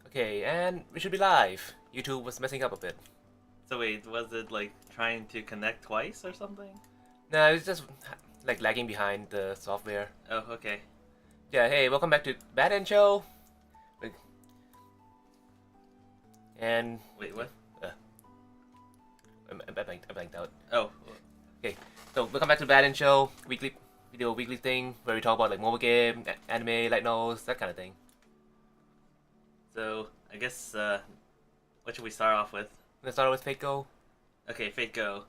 Okay, and we should be live. YouTube was messing up a bit. So wait, was it like trying to connect twice or something? No, it's just like lagging behind the software. Oh, okay. Yeah, hey, welcome back to Bad End Show. And Wait, what? uh, I blanked out. Oh, Okay, so welcome back to Bad End Show, weekly thing where we talk about like mobile game, anime, light novels, that kind of thing. so I guess what should we start off with? Let's start with Fate Go. Okay, Fate Go.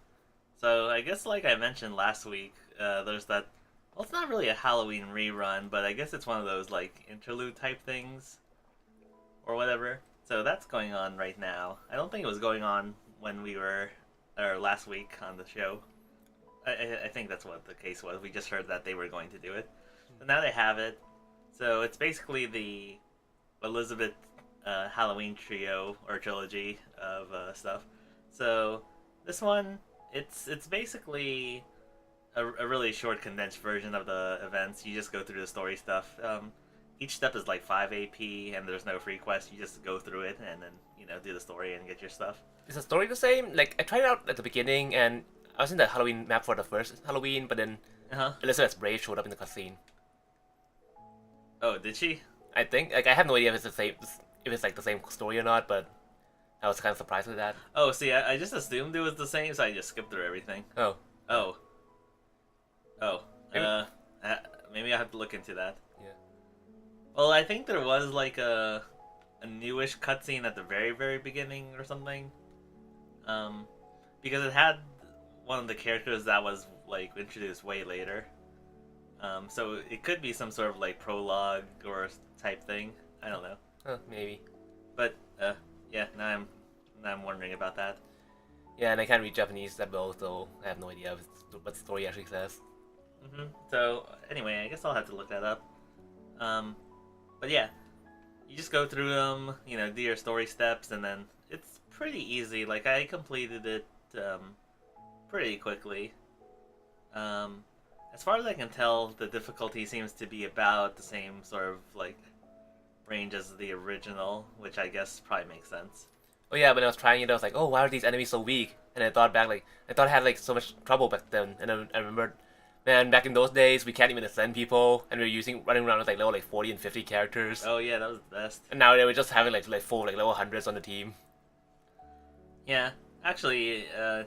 So I guess like I mentioned last week, there's that. Well, it's not really a Halloween rerun, but I guess it's one of those like interlude type things, or whatever. So that's going on right now. I don't think it was going on when we were, or last week on the show. I think that's what the case was. We just heard that they were going to do it. So now they have it. So it's basically the Elizabeth Halloween trio or trilogy of stuff. So this one, it's basically a really short condensed version of the events. You just go through the story stuff. Each step is like 5 AP, and there's no free quest. You just go through it and then do the story and get your stuff. Is the story the same? Like I tried it out at the beginning, and I was in the Halloween map for the first Halloween, but then Elizabeth's Brave showed up in the cutscene. Oh, did she? I think like I have no idea if it's the same, if it's like the same story or not, but I was kind of surprised with that. Oh, see, I just assumed it was the same, so I just skipped through everything. Oh, Oh. Oh. Maybe- Maybe I have to look into that. yeah. Well, I think there was like a newish cutscene at the very very beginning or something. Because it had one of the characters that was like introduced way later. So it could be some sort of like prologue or type thing. I don't know. Maybe. But yeah, now I'm wondering about that. Yeah, and I can't read Japanese that well, so I have no idea what the story actually says. So anyway, I guess I'll have to look that up. But yeah, you just go through them, do your story steps, and then it's pretty easy. Like I completed it pretty quickly. As far as I can tell, the difficulty seems to be about the same sort of like range as the original, which I guess probably makes sense. Oh yeah, when I was trying it, I was like, oh, why are these enemies so weak? And I thought back, like, I thought I had like so much trouble back then, and I remembered, man, back in those days, we can't even ascend people, and we were running around with like level like 40 and 50 characters. Oh yeah, that was the best. And now they were just having like full like level hundreds on the team. Yeah, actually,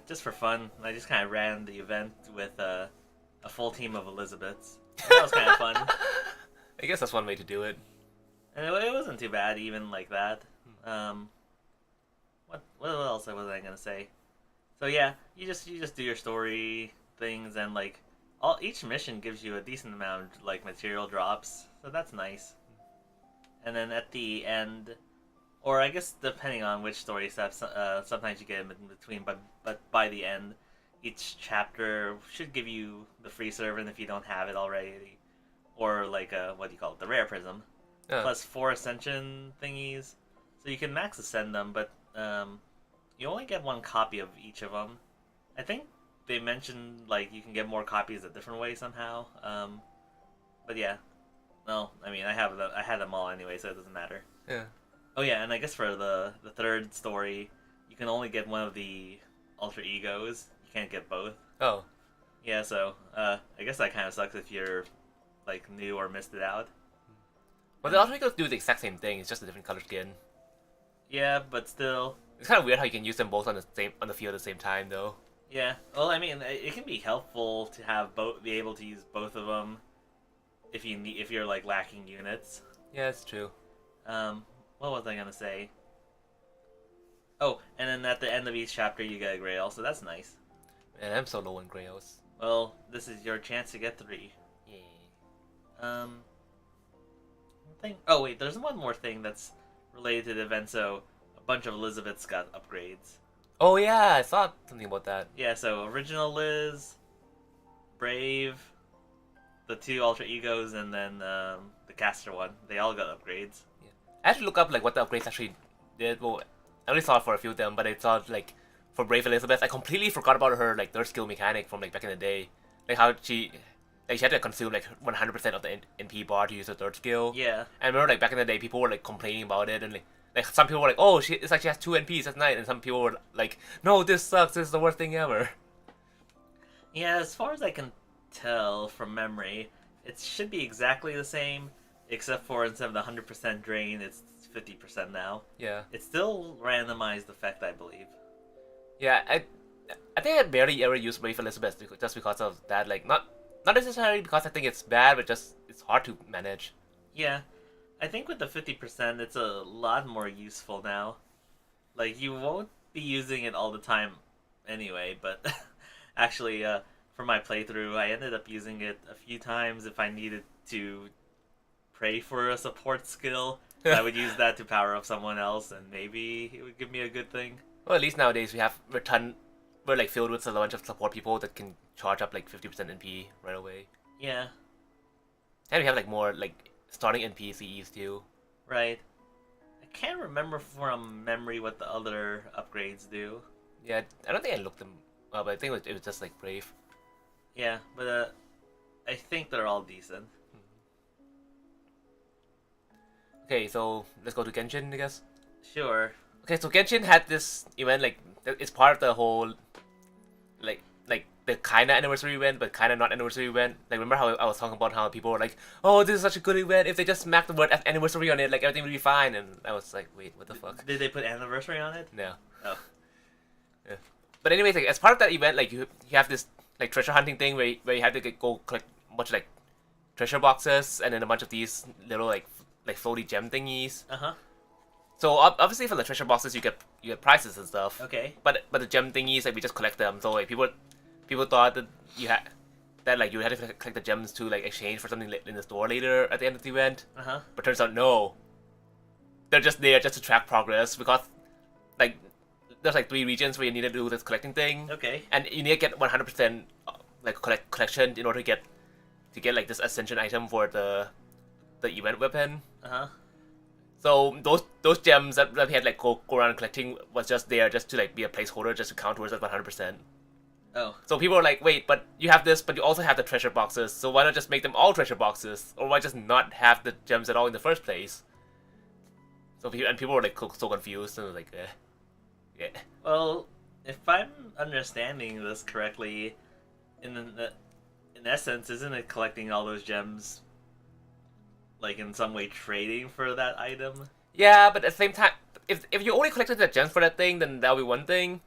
just for fun, I just kind of ran the event with a full team of Elizabeths. That was kind of fun. I guess that's one way to do it. And it wasn't too bad, even like that. What else was I gonna say? So yeah, you just do your story things, and like each mission gives you a decent amount of like material drops, so that's nice. And then at the end, or I guess depending on which story steps, sometimes you get in between, but by the end, each chapter should give you the free servant if you don't have it already, or like what do you call it, the rare prism. Plus 4 ascension thingies, so you can max ascend them, but you only get 1 copy of each of them. I think they mentioned like you can get more copies a different way somehow. But yeah, well, I mean, I had them all anyway, so it doesn't matter. Yeah. Oh yeah, and I guess for the third story, you can only get one of the alter egos. You can't get both. Oh. Yeah, so I guess that kind of sucks if you're like new or missed it out. Well, the alter egos do the exact same thing. It's just a different color skin. Yeah, but still. It's kind of weird how you can use them both on the field at the same time, though. Yeah, well, I mean, it can be helpful to have be able to use both of them if you're like lacking units. Yeah, it's true. What was I gonna say? Oh, and then at the end of each chapter you get a grail, so that's nice. Man, I'm so low in grails. Well, this is your chance to get 3. Yeah. Oh wait, there's one more thing that's related to the event. So a bunch of Elizabeths got upgrades. Oh yeah, I saw something about that. Yeah, so original Liz, Brave, the 2 alter egos, and then the caster one. They all got upgrades. Yeah. I had to look up like what the upgrades actually did. Well, I only saw it for a few of them, but I saw like for Brave Elizabeth, I completely forgot about her like third skill mechanic from like back in the day, like how she had to consume like 100% of the NP bar to use her third skill. Yeah. And I remember like back in the day, people were like complaining about it, and Like some people were like, oh, it's like she has 2 NPs at night, and some people were like, no, this sucks. This is the worst thing ever. Yeah, as far as I can tell from memory, it should be exactly the same, except for instead of the 100% drain, it's 50% now. Yeah. It's still randomized effect, I believe. Yeah, I think I barely ever used Brave Elizabeth just because of that. Like, not necessarily because I think it's bad, but just it's hard to manage. Yeah, I think with the 50%, it's a lot more useful now. Like, you won't be using it all the time anyway, but actually, for my playthrough, I ended up using it a few times if I needed to pray for a support skill. I would use that to power up someone else, and maybe it would give me a good thing. Well, at least nowadays we're like filled with a bunch of support people that can charge up like 50% NP right away. Yeah, And we have like more like starting NPCs too. right. I can't remember from memory what the other upgrades do. Yeah, I don't think I looked them up. I think it was just like Brave. Yeah, but I think they're all decent. Okay, so let's go to Genshin, I guess. Sure. Okay, so Genshin had this event like it's part of the whole like the kinda anniversary event, but kinda not anniversary event. Like remember how I was talking about how people were like, "Oh, this is such a good event. If they just smack the word anniversary on it, like everything would be fine." And I was like, "Wait, what the fuck?" Did they put anniversary on it? No. Oh. Yeah. But anyways, like as part of that event, like you have this like treasure hunting thing where you have to go collect a bunch of like treasure boxes and then a bunch of these little like floaty gem thingies. Uh-huh. So obviously for the treasure boxes you get prizes and stuff. Okay. But the gem thingies like we just collect them. So like people thought that you had you had to collect the gems to like exchange for something in the store later at the end of the event. Uh-huh. But turns out no. They're just there just to track progress because like there's like 3 regions where you need to do this collecting thing. Okay. And you need to get 100% like collection in order to get like this ascension item for the event weapon. Uh-huh. So those gems that we had like go around collecting was just there just to like be a placeholder just to count towards that 100%. Oh. So people are like, wait, but you have this, but you also have the treasure boxes. So why not just make them all treasure boxes, or why just not have the gems at all in the first place? So people were like so confused and like, yeah. Well, if I'm understanding this correctly, in essence, isn't it collecting all those gems, like in some way trading for that item? Yeah, but at the same time, if you only collected the gems for that thing, then that'll be one thing.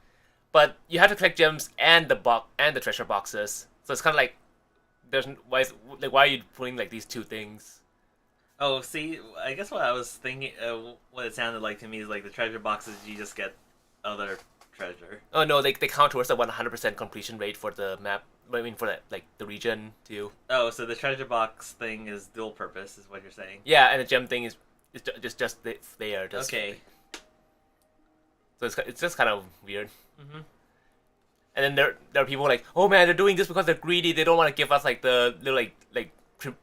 But you have to collect gems and the treasure boxes. So it's kind of like why are you putting like these 2 things? Oh, see, I guess what I was thinking, what it sounded like to me is like the treasure boxes, you just get other treasure. Oh no, they count towards the 100% completion rate for the map. I mean for like the region too. Oh, so the treasure box thing is dual purpose, is what you're saying? Yeah, and the gem thing is just there. Just, okay. So it's just kind of weird. Mm-hmm. And then there are people like, oh man, they're doing this because they're greedy. They don't want to give us like the little like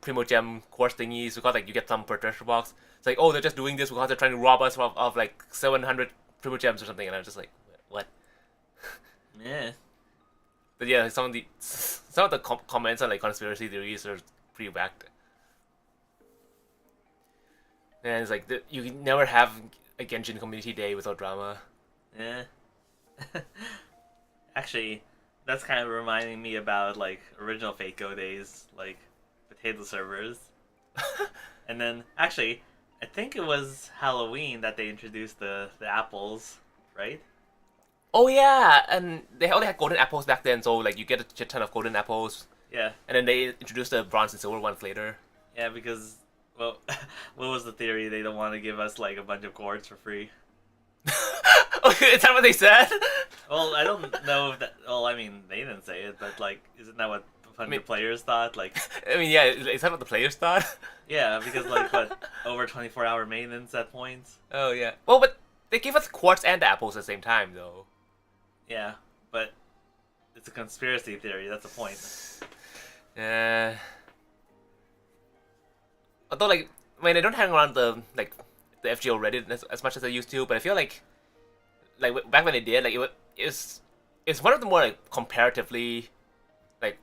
primo gem course thingies because like you get some per treasure box. It's like, oh, they're just doing this because they're trying to rob us of like 700 primo gems or something. And I'm just like, what? Yeah. But yeah, some of the comments on like conspiracy theories are pretty whacked. And it's like you can never have a Genshin community day without drama. Yeah. Actually, that's kind of reminding me about like original Fate Go days, like potato servers. And then actually, I think it was Halloween that they introduced the apples, right? Oh yeah, and they only had golden apples back then, so like you get a shit ton of golden apples. Yeah. And then they introduced the bronze and silver ones later. Yeah, because well, what was the theory? They don't want to give us like a bunch of cords for free. Is that what they said? Well, I don't know if that. Well, I mean, they didn't say it, but like, isn't that what a bunch of players thought? Like, I mean, yeah, is that what the players thought? yeah, because like what over 24-hour maintenance at points. Oh yeah. Well, but they gave us quartz and apples at the same time, though. Yeah, but it's a conspiracy theory. That's the point. Yeah. Although, like, I mean, I don't hang around the FGO Reddit as much as I used to, but I feel like back when they did, like, it's one of the more like comparatively like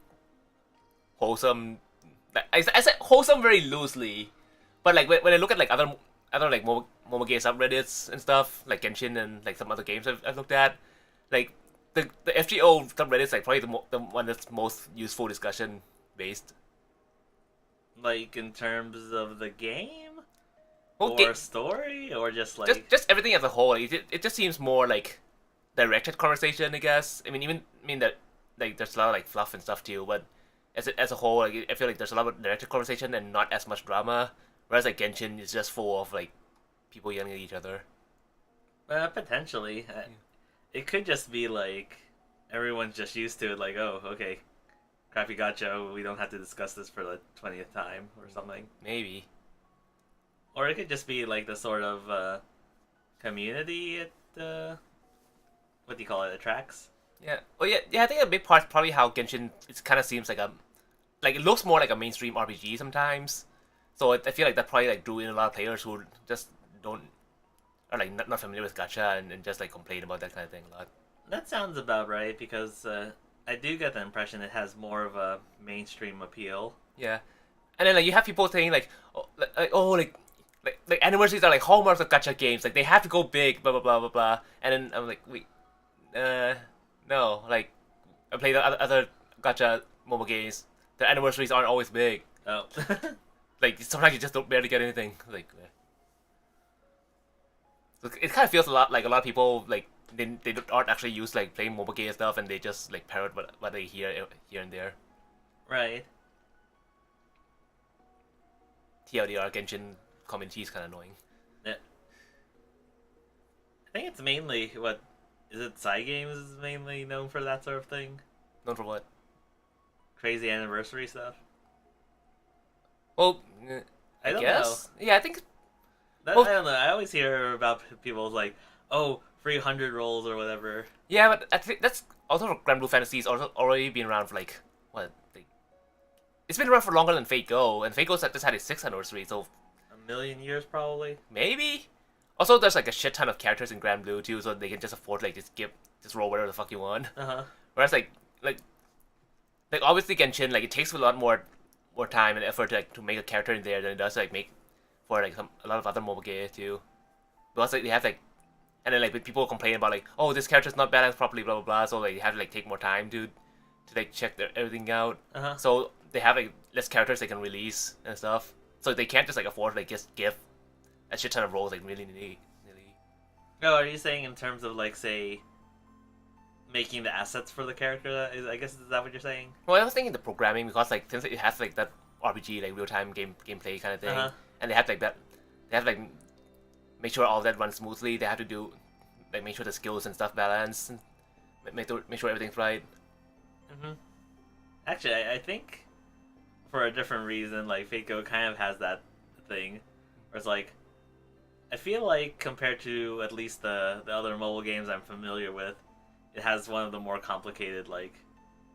wholesome. Like, I said wholesome very loosely, but like when I look at like other like Mobage subreddits and stuff, like Genshin and like some other games I've looked at, like the FGO subreddit is like probably the one that's most useful discussion based. Like in terms of the game Well, or story or just like just everything as a whole. Like, it just seems more like directed conversation, I guess. I mean, that like there's a lot of like fluff and stuff too, but as a whole, like, I feel like there's a lot of directed conversation and not as much drama. Whereas like Genshin is just full of like people yelling at each other. potentially. It could just be like everyone's just used to it. Like, oh, okay, crappy gotcha. We don't have to discuss this for the 20th time or something. Maybe. Or it could just be like the sort of community it what do you call it, attracts. Yeah. Well, yeah. I think a big part's probably how Genshin it kind of seems like it looks more like a mainstream RPG sometimes. So I feel like that probably like drew in a lot of players who just don't are like not familiar with gacha and just like complain about that kind of thing a lot. That sounds about right because I do get the impression it has more of a mainstream appeal. Yeah. And then like you have people saying like like anniversaries are like hallmarks of gacha games. Like they have to go big, blah blah blah blah blah. And then I'm like, wait, no. Like I play the other gacha mobile games. The anniversaries aren't always big. Oh. Like sometimes you just don't barely get anything. Like so it kind of feels a lot like a lot of people like they aren't actually used like playing mobile game stuff and they just like parrot what they hear here and there. Right. TLDR Genshin community is kind of annoying. Yeah. I think it's mainly what is it? Cygames is mainly known for that sort of thing. Known for what? Crazy anniversary stuff. Well, I don't guess. know. Yeah, I think. I don't know. I always hear about people like, oh, free 100 rolls or whatever. Yeah, but I think that's also Grand Blue Fantasy's also already been around for like what? Like, it's been around for longer than Fate Go, and Fate Go just had its 6th anniversary, so A million years probably. maybe. Also, there's like a shit ton of characters in Grand Blue too, so they can just afford like just roll whatever the fuck you want. Whereas like obviously Genshin like it takes a lot more time and effort to make a character in there than it does to, like make for like a lot of other mobile games too. Because like they have like and then like people complain about like, oh, this character's not balanced properly, blah blah blah, so like they have to like take more time to like check everything out. So they have like less characters they can release and stuff. So they can't just like afford like just give a shit ton of roles like really. Oh, are you saying in terms of like say making the assets for the character? I guess is that what you're saying? Well, I was thinking the programming because like since it has like that RPG like real time gameplay kind of thing, and they have like that, they have like make sure all that runs smoothly. They have to do like make sure the skills and stuff balance, and make sure everything's right. Actually, I think for a different reason, like Fate.Go kind of has that thing, where it's like I feel like compared to at least the other mobile games I'm familiar with, it has one of the more complicated like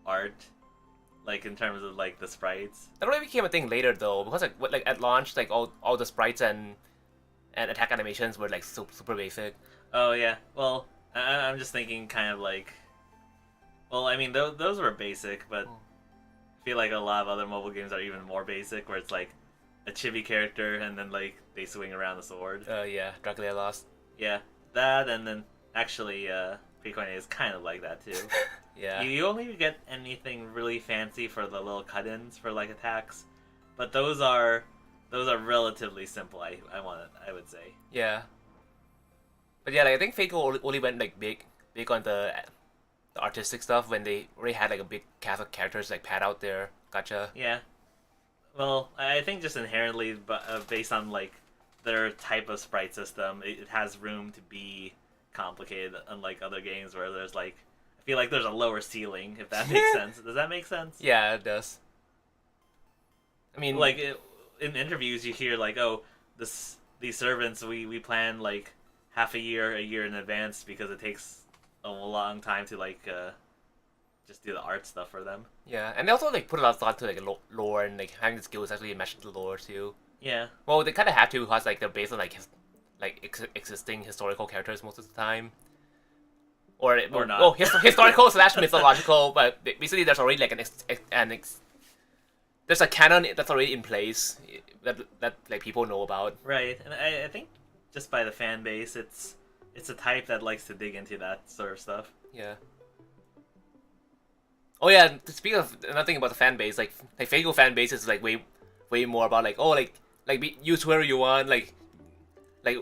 art, like in terms of like the sprites. That really became a thing later though, because like at launch, like all the sprites and attack animations were like super basic. Oh yeah, well I'm just thinking kind of like, well I mean those were basic, but I feel like a lot of other mobile games are even more basic, where it's like a chibi character and then like they swing around the sword. Yeah, Dracula Lost. Yeah, that and then actually Freecoin is kind of like that too. Yeah. You only get anything really fancy for the little cut-ins for like attacks, but those are relatively simple. I would say. Yeah. But yeah, like I think Faker only went like big on the artistic stuff when they already had like a big cast of characters like pad out there. Gotcha. Yeah. Well, I think just inherently, based on like their type of sprite system, it has room to be complicated, unlike other games where there's like, I feel like there's a lower ceiling, if that makes sense. Does that make sense? Yeah, it does. I mean, like in interviews you hear like, oh, these servants we plan like half a year in advance because it takes a long time to like just do the art stuff for them. Yeah, and they also like put a lot of thought to like lore and like having the skills actually mesh into the lore too. Yeah. Well, they kind of have to because like they're based on like existing historical characters most of the time. Or not. Oh, historical / mythological, but basically there's already like there's a canon that's already in place that like people know about. Right, and I think just by the fan base, it's a type that likes to dig into that sort of stuff. Yeah. Oh yeah. To speak of another thing about the fan base, like Fago fan base is like way more about like, oh, use whoever you want, like,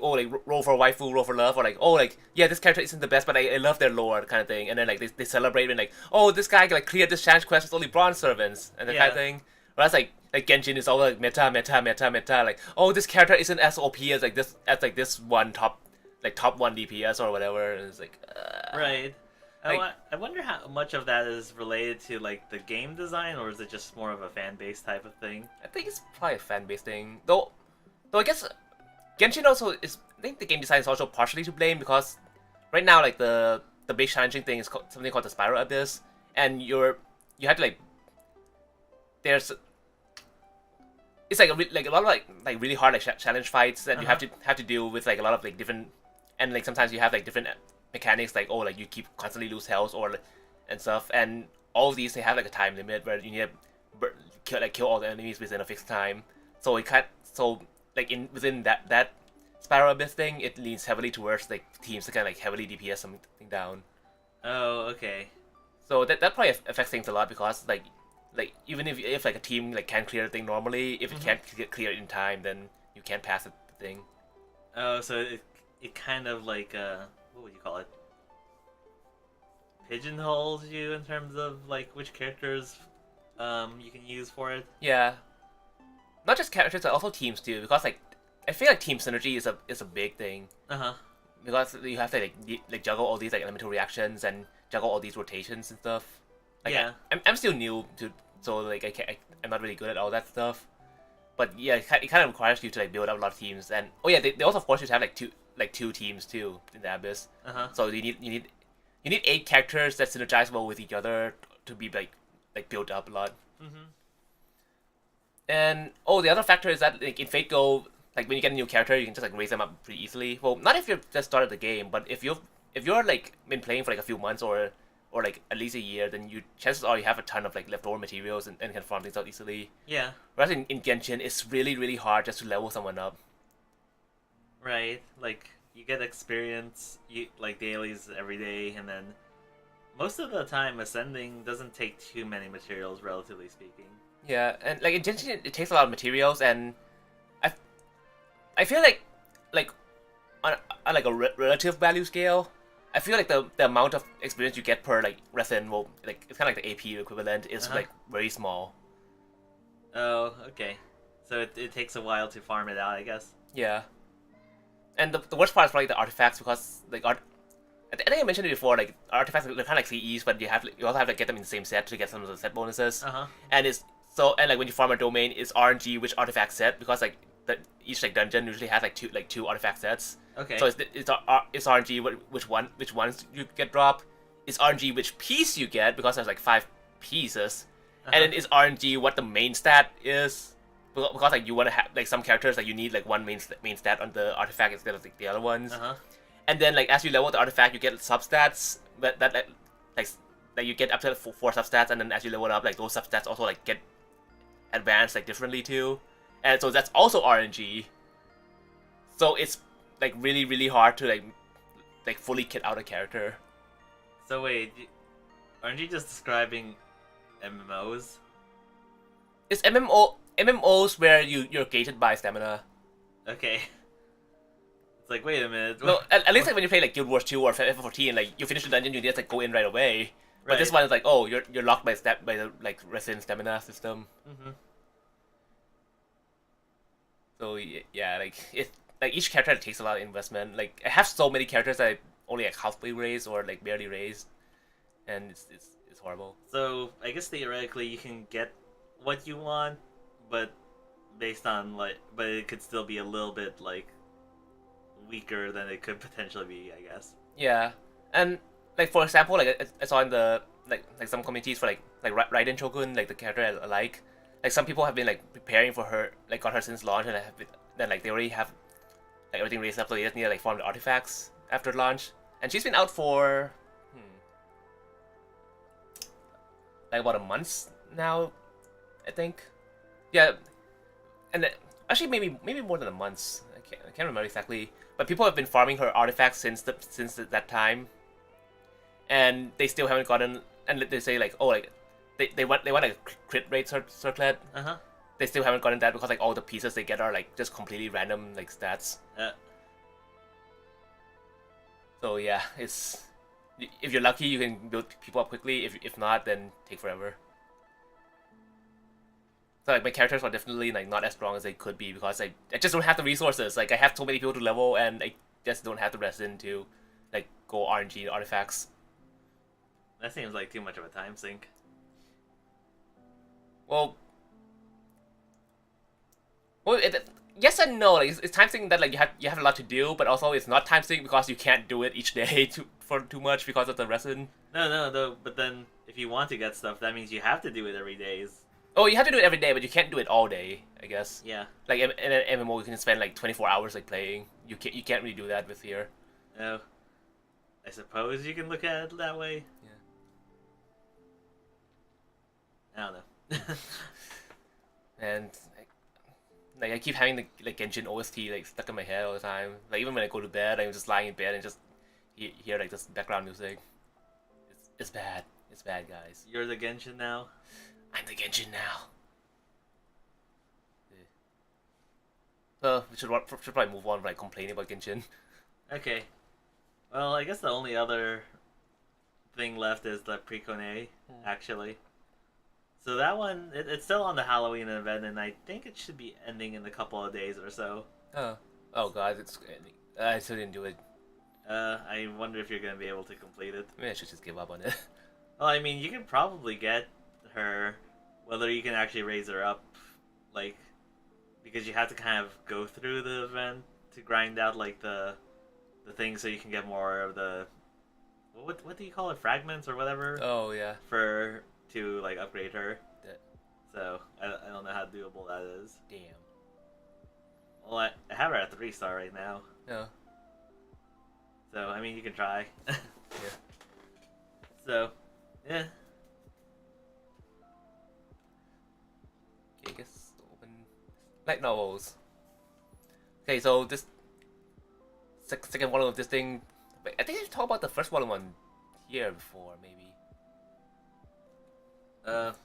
oh, like roll for waifu, roll for love, or like, oh, like, yeah, this character isn't the best, but I love their lore kind of thing. And then like they celebrate when like, oh, this guy like cleared this challenge quest with only bronze servants and that kind of thing. Whereas like Genshin is all like meta, like, oh, this character isn't as OP as this one top one DPS or whatever. And it's like, Right. like, I wonder how much of that is related to like the game design, or is it just more of a fan base type of thing? I think it's probably a fan base thing, though I guess Genshin also is. I think the game design is also partially to blame because right now, like the big challenging thing is something called the Spiral Abyss, and you have to like there's it's like a lot of like really hard like challenge fights that you have to deal with like a lot of like different, and like sometimes you have like different mechanics like, oh, like you keep constantly lose health or and stuff, and all of these they have like a time limit where you need to kill all the enemies within a fixed time. So like within that Spiral Abyss thing, it leans heavily towards like teams that can like heavily DPS something down. Oh, okay. So that probably affects things a lot because like even if like a team like can clear the thing normally, if it can't clear it in time, then you can't pass the thing. Oh, so it kind of like what would you call it? Pigeonholes you in terms of like which characters you can use for it. Yeah, not just characters, but also teams too. Because like I feel like team synergy is a big thing. Because you have to like juggle all these like elemental reactions and juggle all these rotations and stuff. Like, yeah. I'm still new to, so like I'm not really good at all that stuff. But yeah, it kind of requires you to like build up a lot of teams, and oh yeah, they also force you to have like two teams too in the Abyss. So you need 8 characters that synergize well with each other to be like built up a lot. And oh, the other factor is that like in Fate Go, like when you get a new character, you can just like raise them up pretty easily. Well, not if you've just started the game, but if you're like been playing for like a few months or like at least a year, then chances are you have a ton of like leftover materials and can farm things out easily. Yeah. Whereas in Genshin, it's really really hard just to level someone up. Right. Like you get experience, you like dailies every day, and then most of the time ascending doesn't take too many materials, relatively speaking. Yeah, and like in Genshin, it takes a lot of materials, and I feel like on like a relative value scale, I feel like the amount of experience you get per like resin, well, like it's kind of like the AP equivalent, is like very small. Oh, okay. So it takes a while to farm it out, I guess. Yeah. And the worst part is probably the artifacts, because like I think I mentioned it before, like artifacts they're kind of like CEs, but you also have to get them in the same set to get some of the set bonuses. And like when you farm a domain, it's RNG which artifact set, because like each like dungeon usually has like two artifact sets. Okay. So it's RNG which ones you get drop. It's RNG which piece you get, because there's like 5 pieces, and then it's RNG what the main stat is. Because like you want to have like some characters like you need like one main stat on the artifact instead of like the other ones. And then like as you level the artifact, you get substats that you get up to 4 substats, and then as you level up, like those substats also like get advanced like differently too, and so that's also RNG. So it's like really really hard to like fully kit out a character. So wait, aren't you just describing MMOs? It's MMOs where you're gated by stamina. Okay. It's like, wait a minute. No, at least like when you play like Guild Wars 2 or FF14, like you finish the dungeon, you just like go in right away. But this one is like, oh, you're locked by the like resin stamina system. So yeah, like it's like each character takes a lot of investment. Like I have so many characters that I only like halfway raised or like barely raised, and it's horrible. So I guess theoretically you can get what you want, but based on but it could still be a little bit like weaker than it could potentially be, I guess. Yeah, and like for example, like I saw in the like some communities for like Raiden Shogun, like the character I like some people have been like preparing for her, like got her since launch, and then like they already have like everything raised up, so they just need to like farm the artifacts after launch, and she's been out for like about a month now, I think. Yeah, and actually maybe more than a month. I can't remember exactly, but people have been farming her artifacts since that time, and they still haven't gotten. And they say like, oh, like they want a crit rate circlet. Uh huh. They still haven't gotten that because like all the pieces they get are like just completely random like stats. So yeah, it's if you're lucky you can build people up quickly. If not, then take forever. So like my characters are definitely like not as strong as they could be because I just don't have the resources. Like I have so many people to level and I just don't have the resin to like go RNG artifacts. That seems like too much of a time sink. Well, yes and no. Like it's time sync that like you have a lot to do, but also it's not time sync because you can't do it each day for too much because of the resin. No. But then if you want to get stuff, that means you have to do it every day. Oh, you have to do it every day, but you can't do it all day. I guess. Yeah. Like in an MMO, you can spend like 24 hours like playing. You can't really do that with here. No. I suppose you can look at it that way. Yeah. I don't know. And like I keep having the like Genshin OST like stuck in my head all the time. Like even when I go to bed, I'm just lying in bed and just hear like this background music. It's bad. It's bad, guys. You're the Genshin now? I'm the Genshin now. We should probably move on from like complaining about Genshin. Okay. Well, I guess the only other thing left is the Precone, actually. So that one, it's still on the Halloween event, and I think it should be ending in a couple of days or so. Oh god, I still didn't do it. I wonder if you're going to be able to complete it. Maybe I should just give up on it. Well, I mean, you can probably get her, whether you can actually raise her up, like, because you have to kind of go through the event to grind out, like, the thing so you can get more of the, what do you call it, fragments or whatever? Oh, yeah. To, like, upgrade her. That, So, I don't know how doable that is. damn. Well, I have her at 3-star right now. No. So, I mean, you can try. Yeah. So, yeah. Okay, I guess open light novels. Okay, so this second volume of this thing, I think I talked about the first volume on here before, maybe.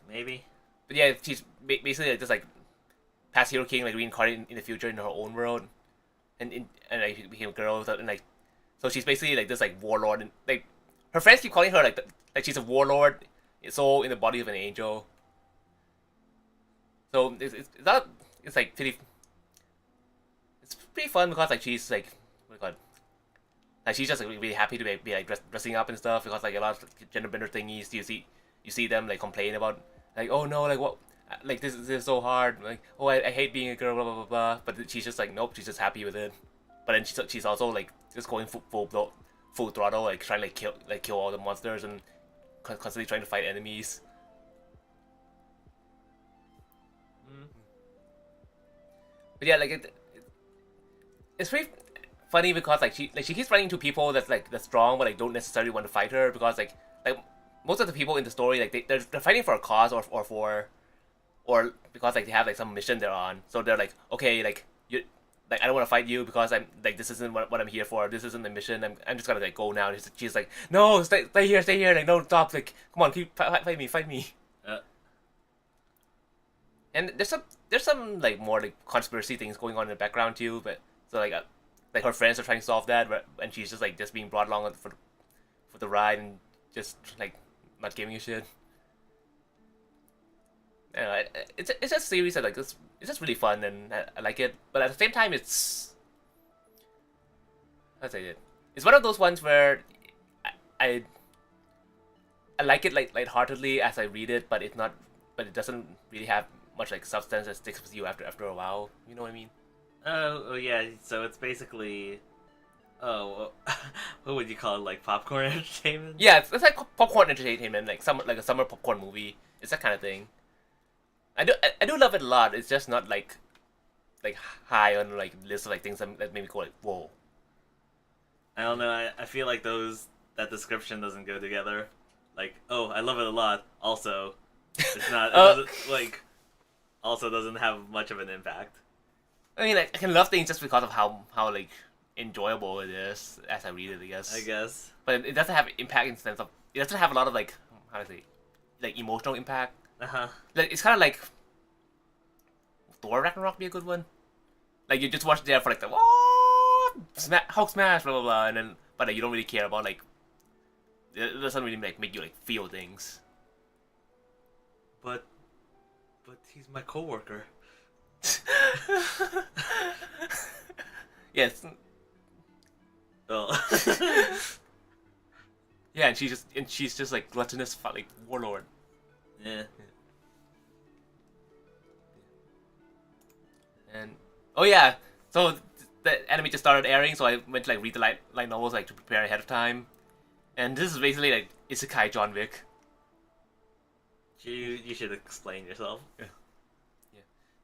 Maybe. But yeah, she's basically like, just like past Hero King, like reincarnated in the future in her own world, and like became a girl, and like, so she's basically like this like warlord, and like her friends keep calling her like she's a warlord, soul in the body of an angel. So it's like pretty. It's pretty fun because like she's like, what do you call it? Like she's just like really happy to be like dressing up and stuff because like a lot of gender bender thingies you see them like complain about like, oh no, like what, like this is so hard, like, oh I hate being a girl, blah blah blah blah. But she's just like, nope, she's just happy with it. But then she's also like just going full throttle, like trying to kill all the monsters and constantly trying to fight enemies. But yeah, like it's pretty funny because like she keeps running into people that's strong but like don't necessarily want to fight her because like most of the people in the story like they're fighting for a cause or because like they have like some mission they're on, so they're like, okay, like you, like I don't want to fight you because I'm like, this isn't what I'm here for, this isn't the mission, I'm just gonna like go now. And she's like, no, stay here, like no, stop, like come on, keep fight me. And there's some like more like conspiracy things going on in the background too, but so like her friends are trying to solve that, and she's just like just being brought along for the ride and just like not giving a shit. I don't know, it's just a series that like it's just really fun and I like it, but at the same time it's, how to say it? It's one of those ones where I like it like lightheartedly as I read it, but it doesn't really have much like substance that sticks with you after a while. You know what I mean? Oh yeah. So it's basically, what would you call it? Like popcorn entertainment? Yeah, it's like popcorn entertainment, like a summer popcorn movie. It's that kind of thing. I do love it a lot. It's just not like high on like list of like things that made me go like, whoa. I don't know. I feel like that description doesn't go together. Like, oh, I love it a lot. Also, it's not. It doesn't like. Also, doesn't have much of an impact. I mean, like, I can love things just because of how like enjoyable it is as I read it, I guess. I guess. But it doesn't have impact in the sense of it doesn't have a lot of like how to say like emotional impact. Uh-huh. Like it's kind of like Thor Ragnarok be a good one. Like you just watch it there for like the Hulk smash blah blah blah, and then but like, you don't really care about like it doesn't really like make you like feel things. But he's my coworker. Yes. Oh. Yeah, and she's just like gluttonous like warlord. Yeah. And oh yeah, so the anime just started airing, so I went to like read the light novels like to prepare ahead of time. And this is basically like Isekai John Wick. You should explain yourself. Yeah.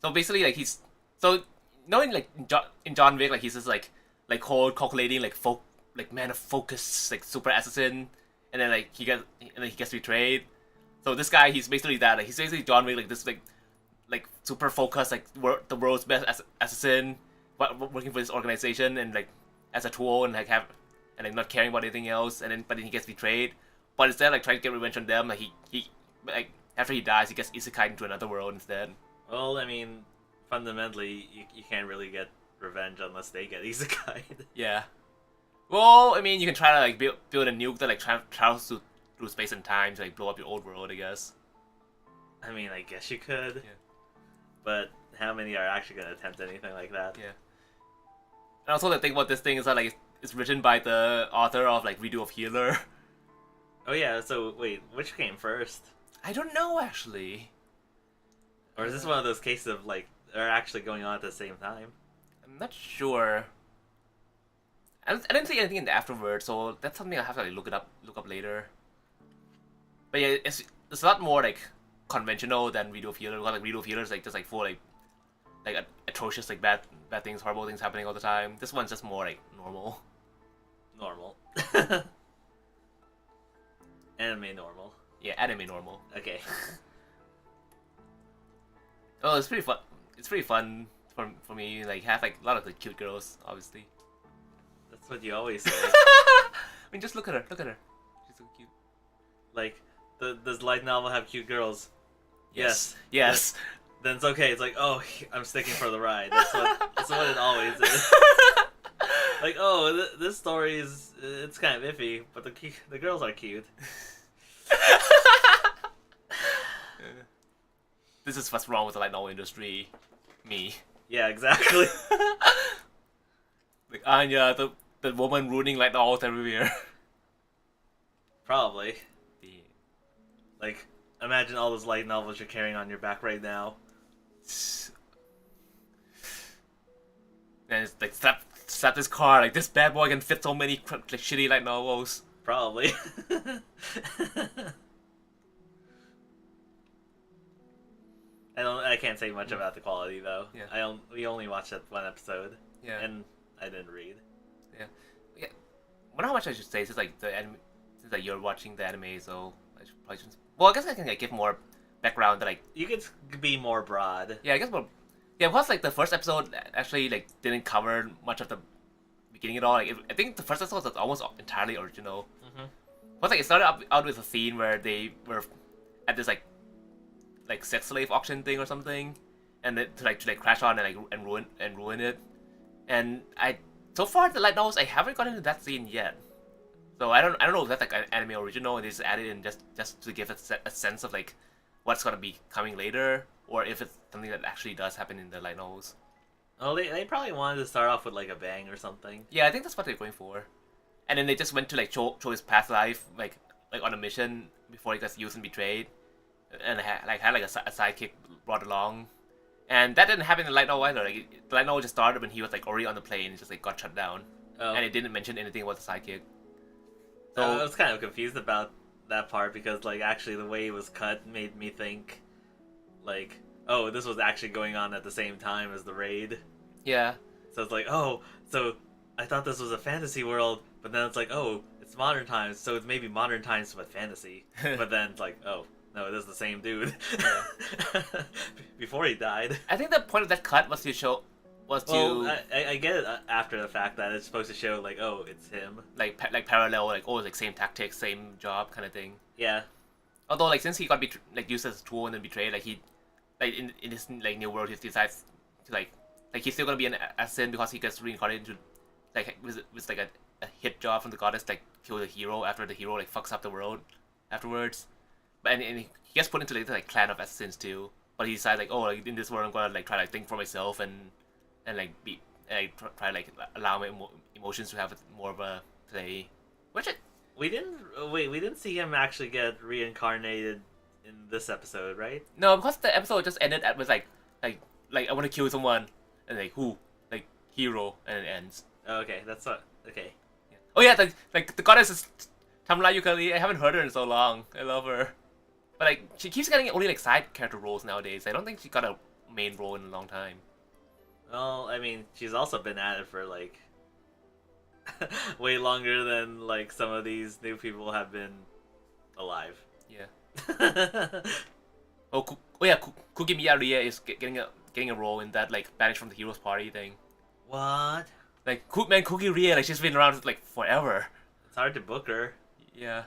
So basically, like he's so knowing like in John Wick, like he's just like cold, calculating, like man of focus, like super assassin, and then he gets betrayed. So this guy, he's basically that. Like, he's basically John Wick, like this like super focused, like the world's best assassin, but working for this organization and like as a tool and like not caring about anything else. And then he gets betrayed. But instead, like trying to get revenge on them, like he like after he dies, he gets isekai into another world instead. Well, I mean, fundamentally, you can't really get revenge unless they get isekai. Yeah. Well, I mean, you can try to like build a nuke that like travels through space and time to like blow up your old world, I guess. I mean, I guess you could. Yeah. But how many are actually going to attempt anything like that? Yeah. And also the thing about this thing is that like it's written by the author of like Redo of Healer. Oh yeah, so wait, which came first? I don't know actually. Or is this one of those cases of like they're actually going on at the same time? I'm not sure. I didn't see anything in the afterword, so that's something I have to like look up later. But yeah, it's a lot more like conventional than Redo of Healer. Because like Redo of Healer is like just like full like atrocious like bad things, horrible things happening all the time. This one's just more like normal. Normal. Anime normal. Yeah, anime normal. Okay. Oh, it's pretty fun. It's pretty fun for me. Like have like a lot of the cute girls, obviously. That's what you always say. I mean, just look at her. Look at her. She's so cute. Like, does light novel have cute girls? Yes. Yes. Then it's okay. It's like, oh, I'm sticking for the ride. That's what it always is. Like, oh, this story it's kind of iffy, but the girls are cute. This is what's wrong with the light novel industry. Me. Yeah, exactly. Like Anya, the woman ruining light novels everywhere. Probably. Yeah. Like, imagine all those light novels you're carrying on your back right now. And it's like slap this car. Like this bad boy can fit so many like shitty light novels. Probably. I can't say much about the quality though. Yeah. We only watched that one episode. Yeah. And I didn't read. Yeah. I wonder how much I should say since like the anime, since like you're watching the anime, so I should probably just. Well, I guess I can like give more background that like. You could be more broad. Yeah, I guess more. Yeah, because like the first episode actually like didn't cover much of the beginning at all. Like I think the first episode was almost entirely original. Mm-hmm. But like it started out with a scene where they were at this like sex slave auction thing or something, and to crash on and ruin it. And so far the light novels I haven't gotten into that scene yet. So I don't know if that's like an anime original and they just added in just to give a sense of like what's gonna be coming later, or if it's something that actually does happen in the light novels. Oh, they probably wanted to start off with like a bang or something. Yeah, I think that's what they're going for. And then they just went to like show his past life like on a mission before he got used and betrayed, and had like a sidekick brought along. And that didn't happen in the light novel either. Like, the light novel just started when he was like already on the plane and just like got shut down. Oh. And it didn't mention anything about the sidekick. So I was kind of confused about that part because like actually the way it was cut made me think like, oh, this was actually going on at the same time as the raid. Yeah. So it's like, oh, so I thought this was a fantasy world, but then it's like, oh, it's modern times, so it's maybe modern times but fantasy. But then it's like, oh, no, it is the same dude. Before he died. I think the point of that cut was to show was Well, to I get it after the fact that it's supposed to show like, oh, it's him. like parallel, like oh, like same tactics, same job kind of thing. Yeah. Although like since he got like used as a tool and then betrayed, like he like in this like new world he decides to like he's still gonna be an assassin because he gets reincarnated into like with like a hit job from the goddess, like kill the hero after the hero like fucks up the world afterwards. But and he gets put into like clan of assassins too. But he decides like, oh, like in this world I'm gonna like try to like think for myself and like be like try to like allow my emotions to have more of a play. Which it We didn't wait. We didn't see him actually get reincarnated in this episode, right? no, because the episode just ended with like I want to kill someone and like who like hero and it ends. Oh, okay, that's what. Okay. Yeah. Oh yeah, like the goddess is Tamla Yukari. I haven't heard her in so long. I love her. But like she keeps getting only like side character roles nowadays. I don't think she got a main role in a long time. Well, I mean, she's also been at it for like way longer than like some of these new people have been alive. Yeah. Oh yeah, Kuki Miyaria is getting a role in that like banished from the heroes party thing. What? Like Cookie Ria, like she's been around like forever. It's hard to book her. Yeah.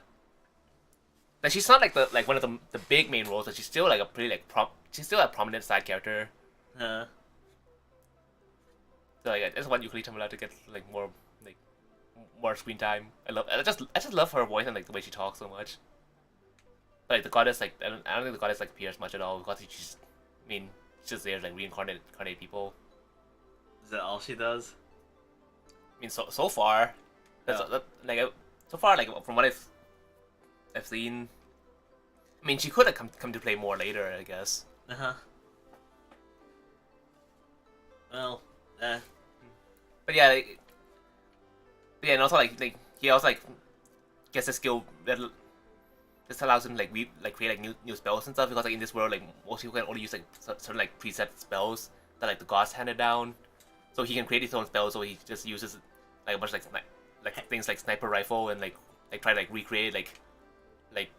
Like she's not like the like one of the big main roles, but she's still like a pretty like she's still a prominent side character. Huh. So like I just want Yukari Tamura to get like more screen time. I just love her voice and like the way she talks so much. But, like the goddess like I don't think the goddess like appears much at all because she's I mean she's just there to, like reincarnate people. Is that all she does? I mean so far, that's Oh. so far like from what I've seen. I mean she could have come to play more later, I guess. Uh huh. Well, But yeah, yeah, and also like he also like gets a skill that this allows him to like create like new spells and stuff because like in this world like most people can only use like certain like preset spells that like the gods handed down, so he can create his own spells. So he just uses like a bunch of like things like sniper rifle and like try to like recreate like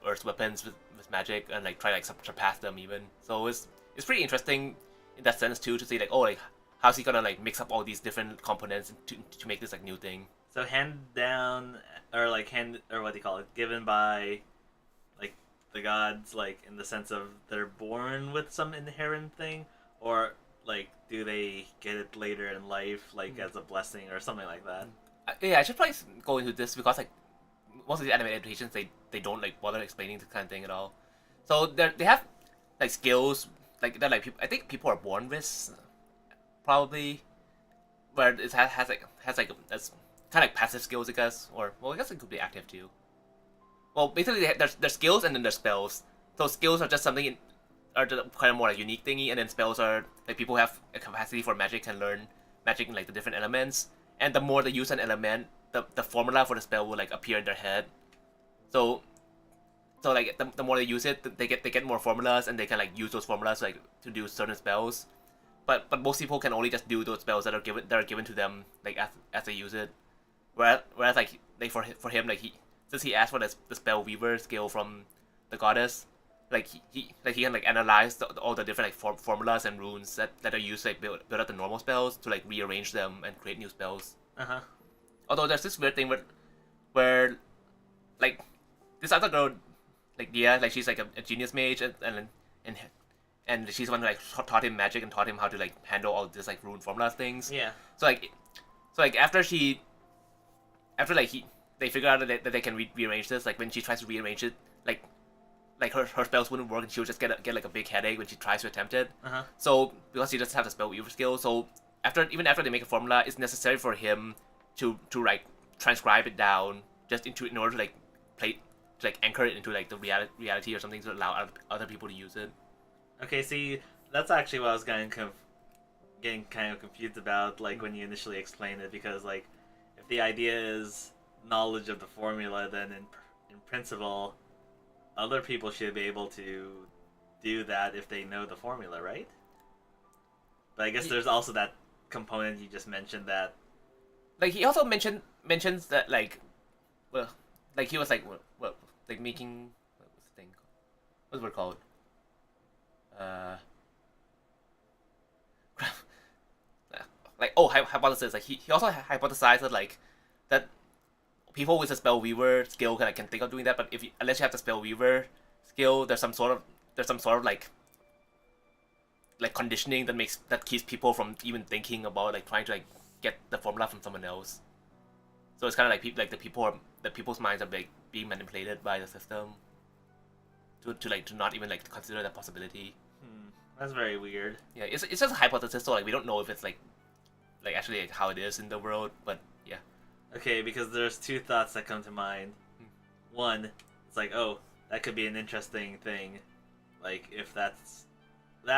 Earth's weapons with magic and like try to like surpass them even. So it's pretty interesting in that sense too to see like oh like how's he gonna like mix up all these different components to make this like new thing. so hand down or like hand or what do you call it? Given by like the gods, like in the sense of they're born with some inherent thing, or like do they get it later in life, like as a blessing or something like that? Yeah, I should probably go into this because like most of the anime adaptations they don't like bother explaining this kind of thing at all. So they have like skills like that like people, I think people are born with probably, where it has like that's kind of like passive skills I guess, or well I guess it could be active too. Well basically there's skills and then there's spells. So skills are just something are just kind of more like unique thingy, and then spells are like people who have a capacity for magic can learn magic in like the different elements, and the more they use an element, the formula for the spell will like appear in their head. So like the more they use it, they get more formulas, and they can like use those formulas like to do certain spells. But most people can only just do those spells that are given to them like as they use it. Whereas like for him like since he asked for the spell weaver skill from the goddess, like he can like analyze all the different like formulas and runes that are used to like build up the normal spells to like rearrange them and create new spells. Uh huh. Although there's this weird thing where like this other girl like Dia, like she's like a genius mage and she's the one who like taught him magic and taught him how to like handle all this like rune formulas things. Yeah. So like after they figure out that they can rearrange this, like when she tries to rearrange it, like her spells wouldn't work and she would just get like a big headache when she tries to attempt it. Uh huh. So because he doesn't have the spell weaver skill, so even after they make a formula, it's necessary for him to like transcribe it down just in order to like play to like anchor it into like the reality or something to allow other people to use it. Okay, see, that's actually what I was getting kind of confused about, like when you initially explained it, because like if the idea is knowledge of the formula, then in principle, other people should be able to do that if they know the formula, right? But I guess there's also that component you just mentioned that. Like he also mentions that like, well, like he was like what like making what was the thing? What's the word called? like hypothesis. Like he also hypothesized that like that people with a spell weaver skill can think of doing that, but unless you have the spell weaver skill, there's some sort of like conditioning that keeps people from even thinking about like trying to like get the formula from someone else. So it's kind of like the people's minds are like being manipulated by the system to not even like consider that possibility. That's very weird. Yeah, it's just a hypothesis, so like we don't know if it's like actually like how it is in the world, but yeah. Okay, because there's two thoughts that come to mind. One, it's like, oh, that could be an interesting thing, like if that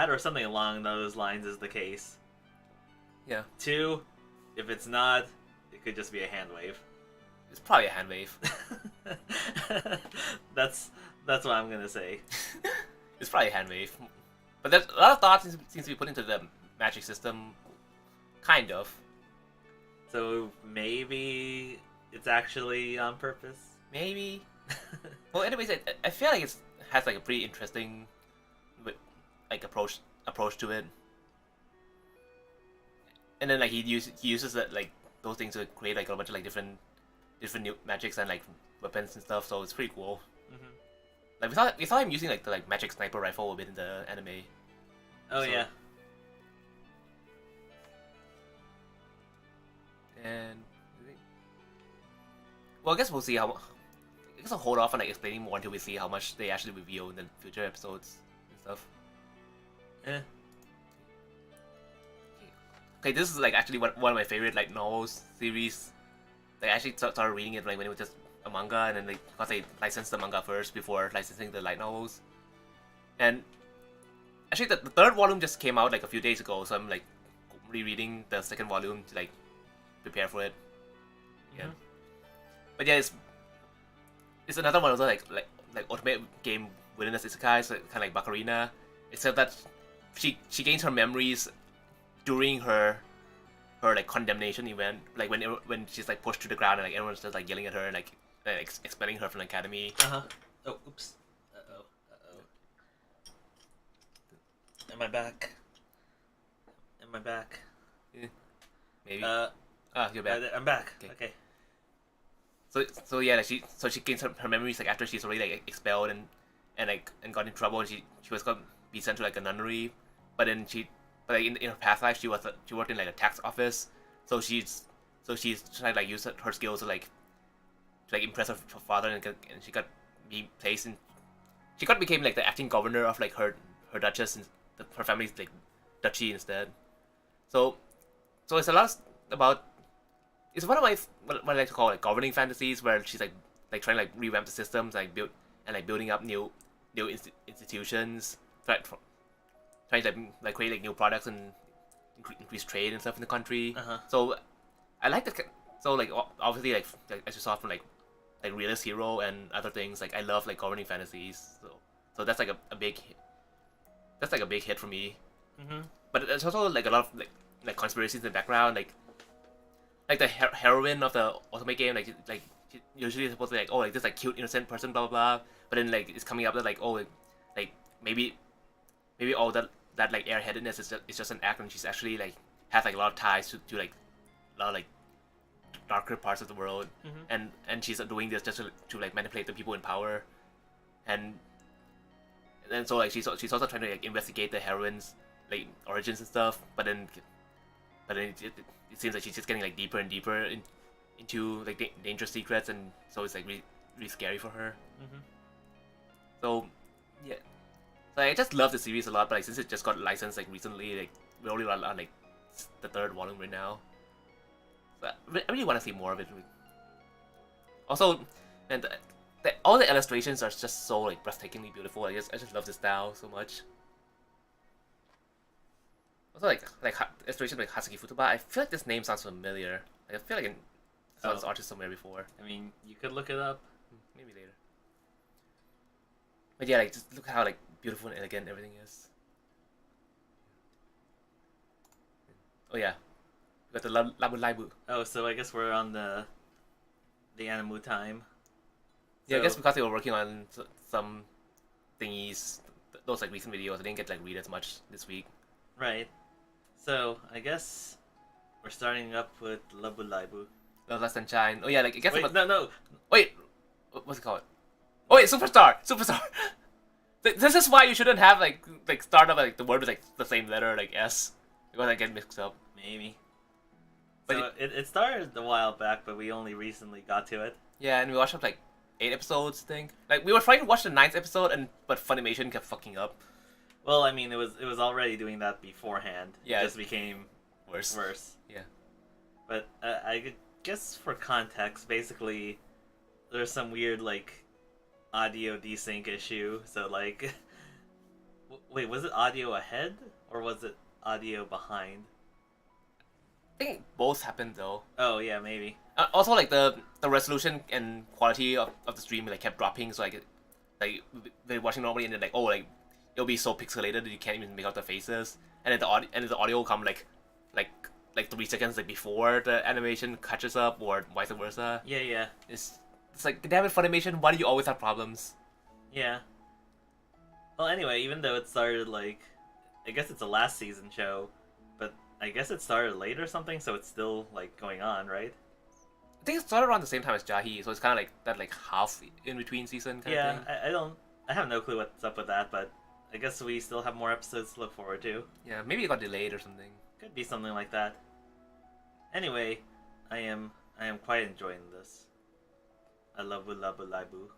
or something along those lines is the case. Yeah. Two, if it's not, it could just be a hand wave. It's probably a hand wave. That's what I'm gonna say. It's probably a hand wave. But there's a lot of thought seems to be put into the magic system, kind of. So maybe it's actually on purpose. Maybe. Well, anyways, I feel like it has like a pretty interesting, like approach to it. And then like he uses that like those things to create like a bunch of like different new magics and like weapons and stuff. So it's pretty cool. Like we saw him using like the like magic sniper rifle a bit in the anime. Oh So- yeah. And well, I guess we'll see how. I guess I'll hold off on like explaining more until we see how much they actually reveal in the future episodes and stuff. Eh. Okay, this is like actually one of my favorite like novels series. Like I actually started reading it like when it was just a manga, and then like because they licensed the manga first before licensing the light novels. And actually, the third volume just came out like a few days ago, so I'm like rereading the second volume to like prepare for it. Yeah, but yeah, it's another one of those like ultimate game wilderness isekai, so kind of like Bacarina, except that she gains her memories during her like condemnation event, like when she's like pushed to the ground and like everyone's just like yelling at her and like expelling her from the academy. Oh, oops. Uh-oh. Am I back? Yeah, maybe. You're back. I'm back. Okay. So yeah, like she gains her memories like after she's already like expelled and got in trouble, and she was gonna be sent to like a nunnery, but then but like in her past life she worked in like a tax office, so she's trying to like use her skills to like impress her father, and she became like the acting governor of like her duchess and her family's like duchy instead. So it's a lot about. It's one of my what I like to call like governing fantasies, where she's like trying to like revamp the systems, like building up new institutions, trying to like create like new products and increase trade and stuff in the country. So I like that. So like obviously like as you saw from like Realist Hero and other things, like I love like governing fantasies. So that's like a big hit for me. But there's also like a lot of like conspiracies in the background, like the heroine of the ultimate game, like usually it's supposed to be like, oh, like this like cute innocent person, blah blah blah, but then like it's coming up that like, oh, like maybe all that like airheadedness is just an act, and she's actually like has like a lot of ties to like a lot of like darker parts of the world, and she's doing this just to like manipulate the people in power, and so like she's also trying to like investigate the heroine's like origins and stuff, but then it seems like she's just getting like deeper and deeper into like dangerous secrets, and so it's like really scary for her. So yeah, so I just love the series a lot, but like since it just got licensed like recently, like we're only on like the third volume right now. So I really want to see more of it. Also, and all the illustrations are just so like breathtakingly beautiful. I just love the style so much. Also, like illustration like Hatsuki Futuba. I feel like this name sounds familiar. Like, I feel like I saw this artist somewhere before. I mean, you could look it up. Maybe later. But yeah, like just look how like beautiful and elegant everything is. Oh yeah, we got the Labu Laibu. Oh, so I guess we're on the Animu time. Yeah, I guess because they were working on some thingies, those like recent videos, I didn't get like read as much this week. Right. So I guess we're starting up with Labu Laibu. Less than Shine. Oh yeah, like it gets Wait, like no. wait, what's it called? Oh wait, Superstar. This is why you shouldn't have like start of like the word with like the same letter like S because I get mixed up. Maybe. But So it started a while back, but we only recently got to it. Yeah, and we watched like 8 episodes. I think like we were trying to watch the 9th episode, but Funimation kept fucking up. Well, I mean, it was already doing that beforehand. Yeah, It just became Worse. Yeah. But I guess for context, basically, there's some weird like audio desync issue. So like, wait, was it audio ahead or was it audio behind? I think both happened though. Oh yeah, maybe. Also, like the resolution and quality of the stream like kept dropping, so like they're watching normally and then like it'll be so pixelated that you can't even make out the faces, and then the audio will come like 3 seconds like before the animation catches up or vice versa. Yeah. It's like damn it, Funimation, why do you always have problems? Yeah. Well, anyway, even though it started like, I guess it's a last season show, but I guess it started late or something, so it's still like going on, right? I think it started around the same time as Jahi, so it's kind of like that like half in between season kind of thing. I have no clue what's up with that, but I guess we still have more episodes to look forward to. Yeah, maybe it got delayed or something. Could be something like that. Anyway, I am quite enjoying this. I love Labu Laibu.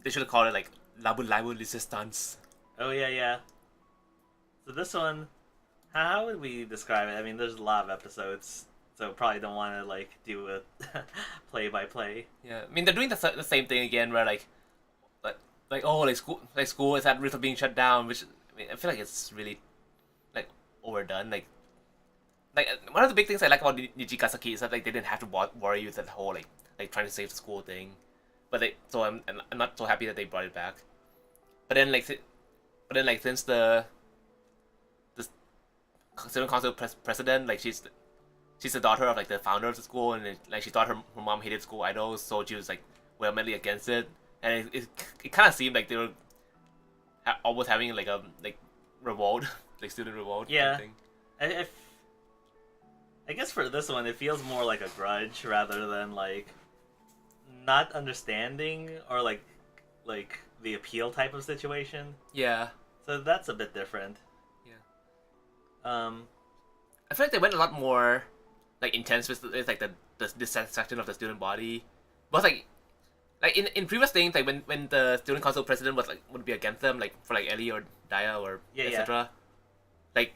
They should have called it like Labu Laibu Resistance. Oh yeah. So this one, how would we describe it? I mean, there's a lot of episodes, so probably don't want to like do a play by play. Yeah, I mean they're doing the same thing again, where school is at risk of being shut down, which I mean I feel like it's really like overdone. Like one of the big things I like about Nijigasaki is that like they didn't have to worry with that whole like trying to save the school thing, but I'm not so happy that they brought it back. But then since the student council president, like she's the daughter of like the founder of the school, and like she thought her mom hated school idols, so she was like vehemently against it, and it kind of seemed like they were almost having like a revolt, like student revolt. Yeah, thing. I guess for this one it feels more like a grudge rather than like not understanding or like the appeal type of situation. Yeah. So that's a bit different. Yeah. I feel like they went a lot more like intense with like the dissatisfaction of the student body, but like in previous things, like when the student council president would be against them, like for like Ellie or Daya or etc. Like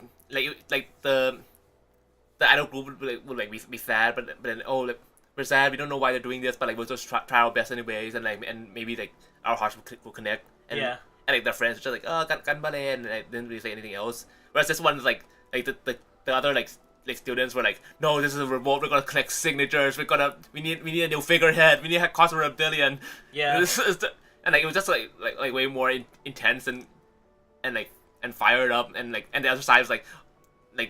the idol group would be sad, but then like, we're sad, we don't know why they're doing this, but like we'll just try our best anyways, and maybe like our hearts will connect, and like their friends were just like gunpla, and like, didn't really say anything else. Whereas this one's like the other like students were like, no, this is a revolt, we're gonna collect signatures, we need a new figurehead, we need to cost over $1 billion. Yeah. And like it was just like way more intense and fired up, and the other side was like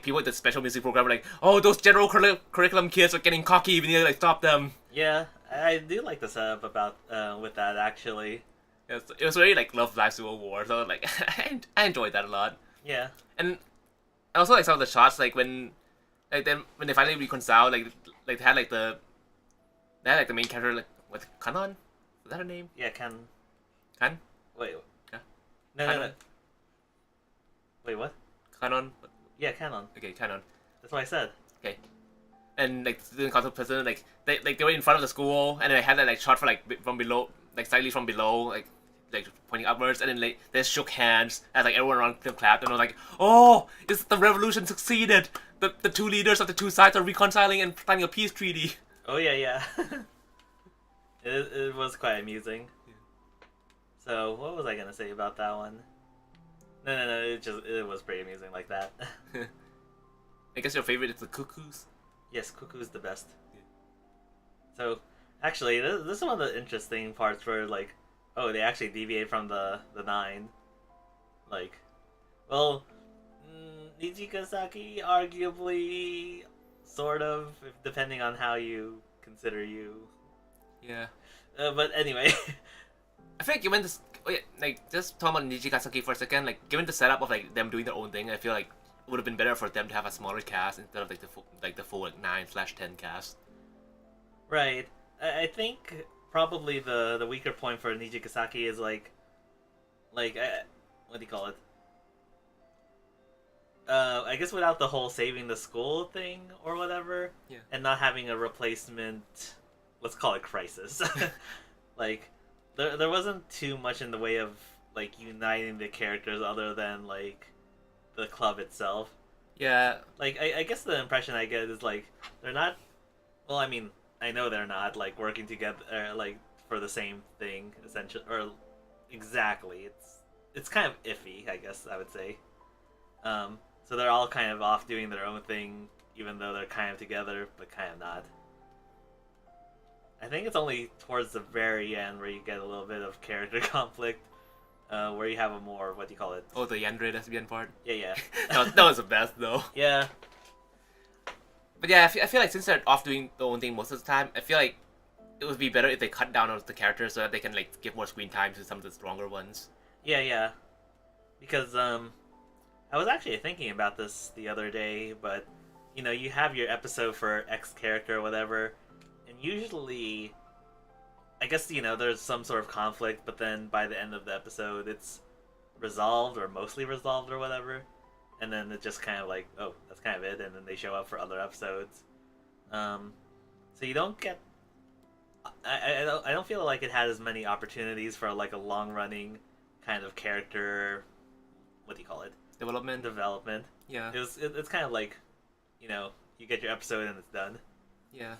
people at the special music program were like, oh, those general curriculum kids are getting cocky, we need to like stop them. Yeah, I do like the setup about with that actually. It was very like Love Live Civil War, so like I enjoyed that a lot. Yeah. And I also like some of the shots like when they finally reconciled, like they had like the main character like what, Kanon? Is that her name? Yeah, Kan. Wait. Yeah. No. Wait, what? Kanon. Yeah, Canon. Okay, Kanon. That's what I said. Okay. And like the student council president, like they were in front of the school, and they had that like shot for like from below, like slightly from below, like pointing upwards, and then like they shook hands as like everyone around them clapped, and I was like, oh, the revolution succeeded. The two leaders of the two sides are reconciling and signing a peace treaty. Oh yeah. It was quite amusing. Yeah. So what was I gonna say about that one? No. It was pretty amusing like that. I guess your favorite is the cuckoos. Yes, cuckoo's the best. Yeah. So actually, this is one of the interesting parts where like, oh, they actually deviate from the 9. Like, well, Nijigasaki arguably, sort of, depending on how you consider you. Yeah. But anyway. I feel like given this, just talking about Nijigasaki for a second, like given the setup of like them doing their own thing, I feel like would have been better for them to have a smaller cast instead of like the full like 9/10 cast. Right. I think probably the weaker point for Nijikisaki is what do you call it? I guess without the whole saving the school thing or whatever, Yeah. and not having a replacement, let's call it crisis. Like, there wasn't too much in the way of like uniting the characters other than like the club itself. Yeah. Like, I guess the impression I get is like they're not. Well, I mean, I know they're not like working together like for the same thing essentially or exactly. It's kind of iffy, I guess I would say. So they're all kind of off doing their own thing, even though they're kind of together, but kind of not. I think it's only towards the very end where you get a little bit of character conflict, where you have a more, what do you call it? Oh, the Yandere lesbian part. Yeah. That was the best though. Yeah. But yeah, I feel like since they're off doing their own thing most of the time, I feel like it would be better if they cut down on the characters so that they can like give more screen time to some of the stronger ones. Yeah. Because, I was actually thinking about this the other day, but, you know, you have your episode for X character or whatever, and usually, I guess, you know, there's some sort of conflict, but then by the end of the episode, it's resolved, or mostly resolved, or whatever, and then it just kind of like, oh, that's kind of it, and then they show up for other episodes. So you don't get... I don't feel like it had as many opportunities for, like, a long-running kind of character... What do you call it? Development. Yeah. It's kind of like, you know, you get your episode and it's done. Yeah.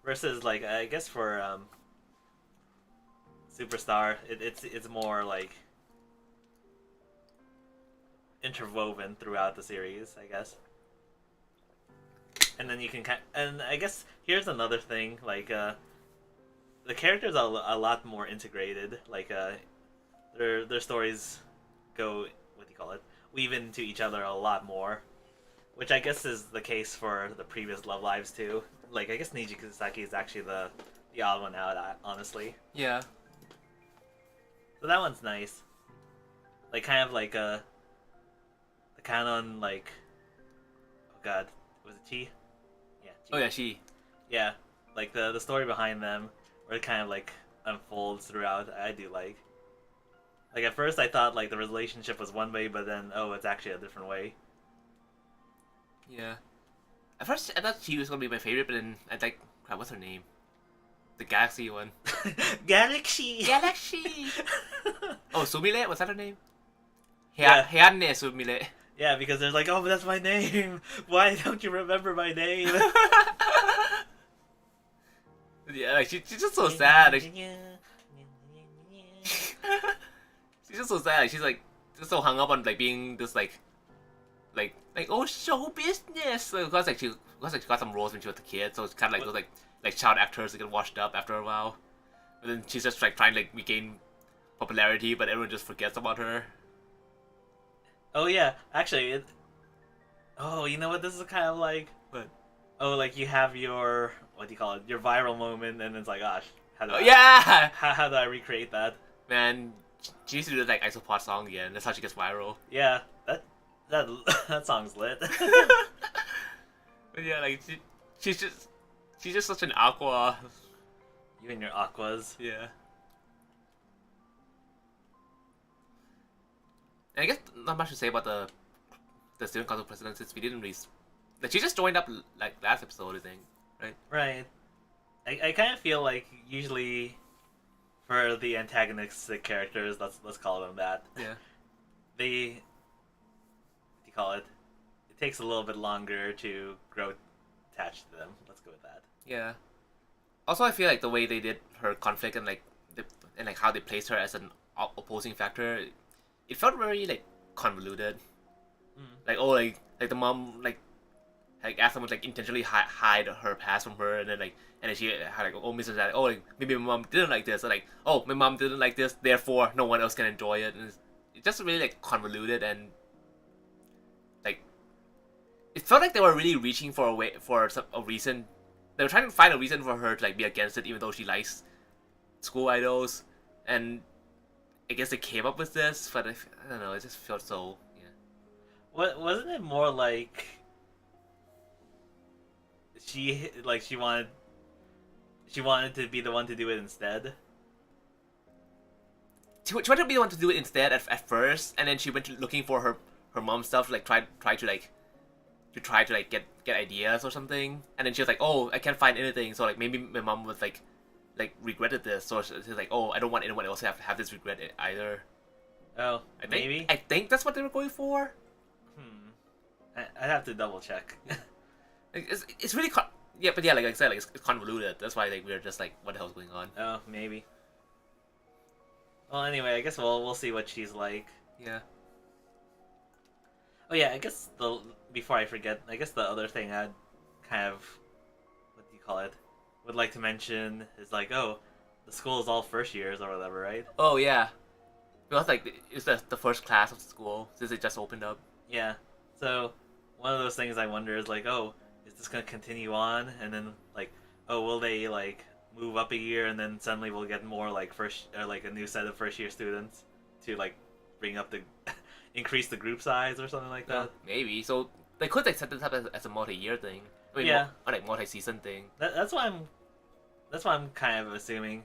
Versus like I guess for Superstar, it's more like interwoven throughout the series, I guess. And then you can and I guess here's another thing like the characters are a lot more integrated. Like their stories go, what do you call it, weave into each other a lot more, which I guess is the case for the previous Love Lives too. Like I guess Niji Kisaki is actually the odd one out, honestly. Yeah. So that one's nice. Like kind of like the canon, like, oh god, was it Chi? Yeah. Chi. Oh yeah, she. Yeah, like the story behind them, where it kind of like unfolds throughout. I do like. Like at first I thought like the relationship was one way, but then it's actually a different way. Yeah. At first I thought she was gonna be my favorite, but then I like, crap, what's her name? The Galaxy one. Galaxy. Oh, Sumile? Was that her name? Yeah. Heiane Sumile. Yeah, because they're like, oh, but that's my name. Why don't you remember my name? Yeah, like she's just so sad. Like, she's just so sad. Like, she's like just so hung up on like being this like oh, show business. So, because she got some roles when she was a kid, so it's kind of like those like child actors that get washed up after a while. But then she's just like trying to like regain popularity, but everyone just forgets about her. Oh yeah, actually, you know what? This is kind of like, But like you have your, what do you call it? Your viral moment, and it's like, gosh, how do how do I recreate that? Man, she used to do this like Isopod song again. That's how she gets viral. Yeah, that song's lit. But yeah, like she's just such an aqua. You and your aquas. Yeah. And I guess not much to say about the student council president since we didn't really. Like, she just joined up like last episode, I think, right? Right. I kind of feel like usually for the antagonistic characters, let's call them that. Yeah. What do you call it? It takes a little bit longer to grow attached to them. Let's go with that. Yeah. Also, I feel like the way they did her conflict and like how they placed her as an opposing factor, it felt very like convoluted. Like like the mom like asked someone to like intentionally hide her past from her, and then she had like Mrs. Like, oh, like maybe my mom didn't like this, or like, oh, my mom didn't like this, therefore no one else can enjoy it, and it's just really like convoluted, and like it felt like they were really reaching for a reason. They were trying to find a reason for her to like be against it, even though she likes school idols, and I guess they came up with this, but I don't know, it just felt so, yeah. What wasn't it more like she wanted to be the one to do it instead? She wanted to be the one to do it instead at first, and then she went looking for her mom's stuff, like try to like get ideas or something, and then she was like, oh, I can't find anything, so like maybe my mom was like regretted this, so she's like, oh, I don't want anyone else to have this regret either. Oh, maybe. I think that's what they were going for. I'd have to double check. Like, it's really yeah, but yeah, like I said, like it's convoluted. That's why like we're just like, what the hell's going on? Oh, maybe. Well, anyway, I guess we'll see what she's like. Yeah. Oh yeah, I guess before I forget, I guess the other thing I'd kind of, what do you call it, would like to mention is like, oh, the school is all first years or whatever, right? Oh yeah. Because like it's the first class of the school since it just opened up. Yeah. So one of those things I wonder is like, oh, is this gonna continue on? And then like, oh, will they like move up a year and then suddenly we'll get more like like a new set of first year students to like bring up the increase the group size or something like that? Maybe. So they could like set this up as a multi-year thing. I mean, yeah. Or like multi-season thing. That's why I'm kind of assuming.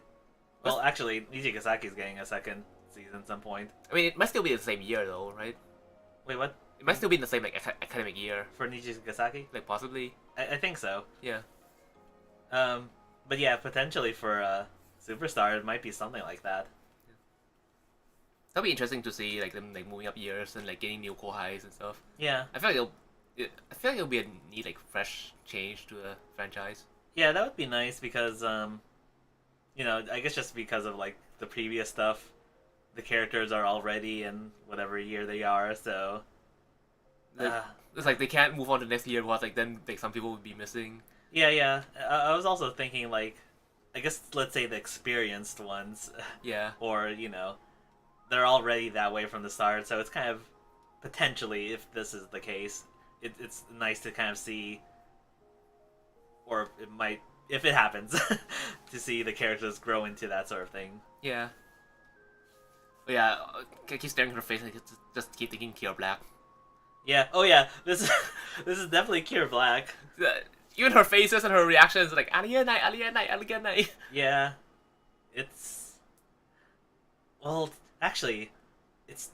Well, actually, Nijigasaki's getting a second season at some point. I mean, it might still be the same year though, right? Wait, what? It might still be in the same like academic year. For Nijigasaki? Like possibly. I think so. Yeah. But yeah, potentially for Superstar, it might be something like that. That'll be interesting to see like them like moving up years and like getting new kohais and stuff. Yeah. I feel like it'll be a neat like fresh change to the franchise. Yeah, that would be nice because you know, I guess just because of like the previous stuff, the characters are already in whatever year they are, so it's like they can't move on to next year because like then like some people would be missing. Yeah. I was also thinking like, I guess let's say the experienced ones. Yeah. Or you know, they're already that way from the start, so it's kind of potentially, if this is the case, it's nice to kind of see, or it might, if it happens, to see the characters grow into that sort of thing. Yeah. But yeah, I keep staring at her face and just keep thinking Kier Black. Yeah. Oh yeah. This is definitely Kier Black. Even her faces and her reactions, like alienite. Yeah. It's, well, actually, it's,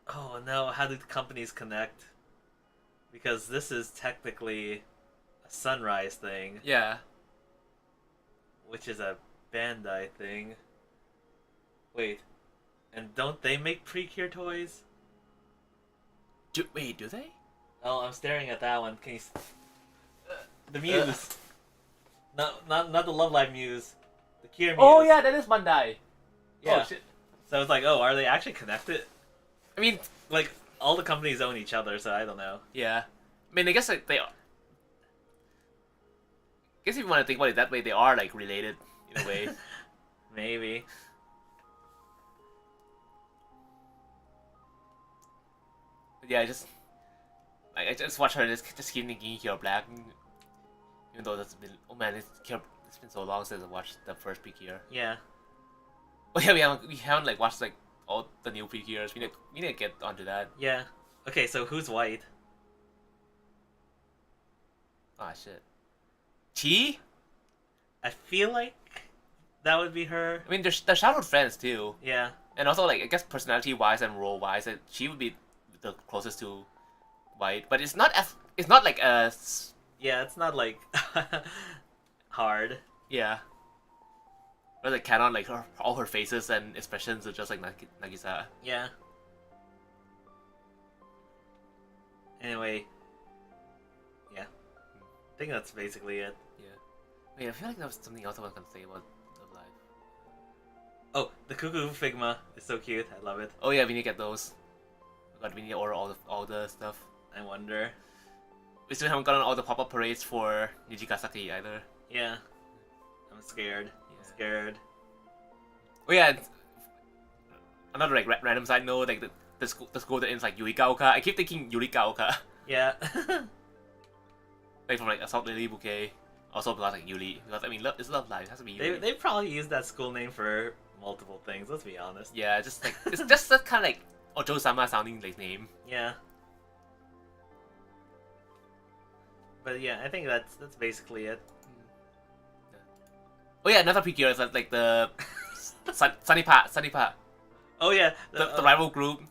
oh no, how did companies connect? Because this is technically a Sunrise thing. Yeah. Which is a Bandai thing. Wait, and don't they make Precure toys? Do they? Oh, I'm staring at that one. Can you? The Muse. No, not the Love Live Muse. The Kier Muse. Oh yeah, that is Bandai. Yeah. Oh shit. So it's like, oh, are they actually connected? I mean, Like, all the companies own each other, so I don't know. yeah. I mean, I guess like they are. I guess if you want to think about it that way, they are like related in a way. Maybe. But yeah, I just watch her just keep thinking Kier Black, even though that's been, oh man, it's been so long since I watched the first Precure. Yeah. Oh yeah, we haven't like watched like all the new Precures. We need to get onto that. Yeah. Okay, so who's white? Ah shit. T? I feel like that would be her. I mean, they're childhood friends too, Yeah. and also like I guess personality wise and role wise, she would be the closest to White. But it's not like Yeah, it's not like hard. yeah. But like canon, like all her faces and expressions are just like Nagisa. Yeah. Anyway. Yeah. I think that's basically it. Yeah. Wait, I feel like there was something else I was gonna say about Love Live. Oh, the Cuckoo Figma is so cute. I love it. Oh yeah, we need to get those. But we need to order all the stuff. I wonder. We still haven't gotten all the pop-up parades for Nijigasaki either. Yeah. I'm scared. Yeah. Scared. Oh yeah, another like random side note, like the school that ends like Yurikaoka. I keep thinking Yurikaoka. Yeah. Like from like Assault Lily Bouquet. Also because like Yuri. Because I mean it's Love Live, it has to be Yuri. they probably used that school name for multiple things, let's be honest. Yeah, just like it's just that kinda like Ocho-sama sounding like name. Yeah. But yeah, I think that's basically it. Oh yeah, another pre-cure is like the Sunny Pa, Oh yeah, the rival group.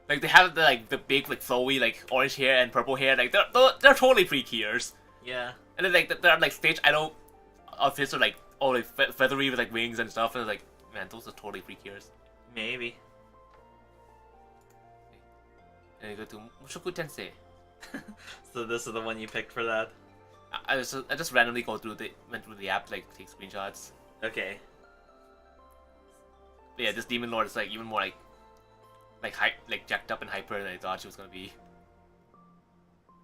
Like they have the big like flowy like orange hair and purple hair. Like they're totally pre-cures. yeah, And then like they're like stage idol outfits are like all like feathery with like wings and stuff. And it's like, man, those are totally pre-cures. maybe. And you go to Mushoku Tensei. So this is the one you picked for that. I just randomly went through the app like take screenshots. Okay. But yeah, this demon lord is like even more like jacked up and hyper than I thought she was gonna be.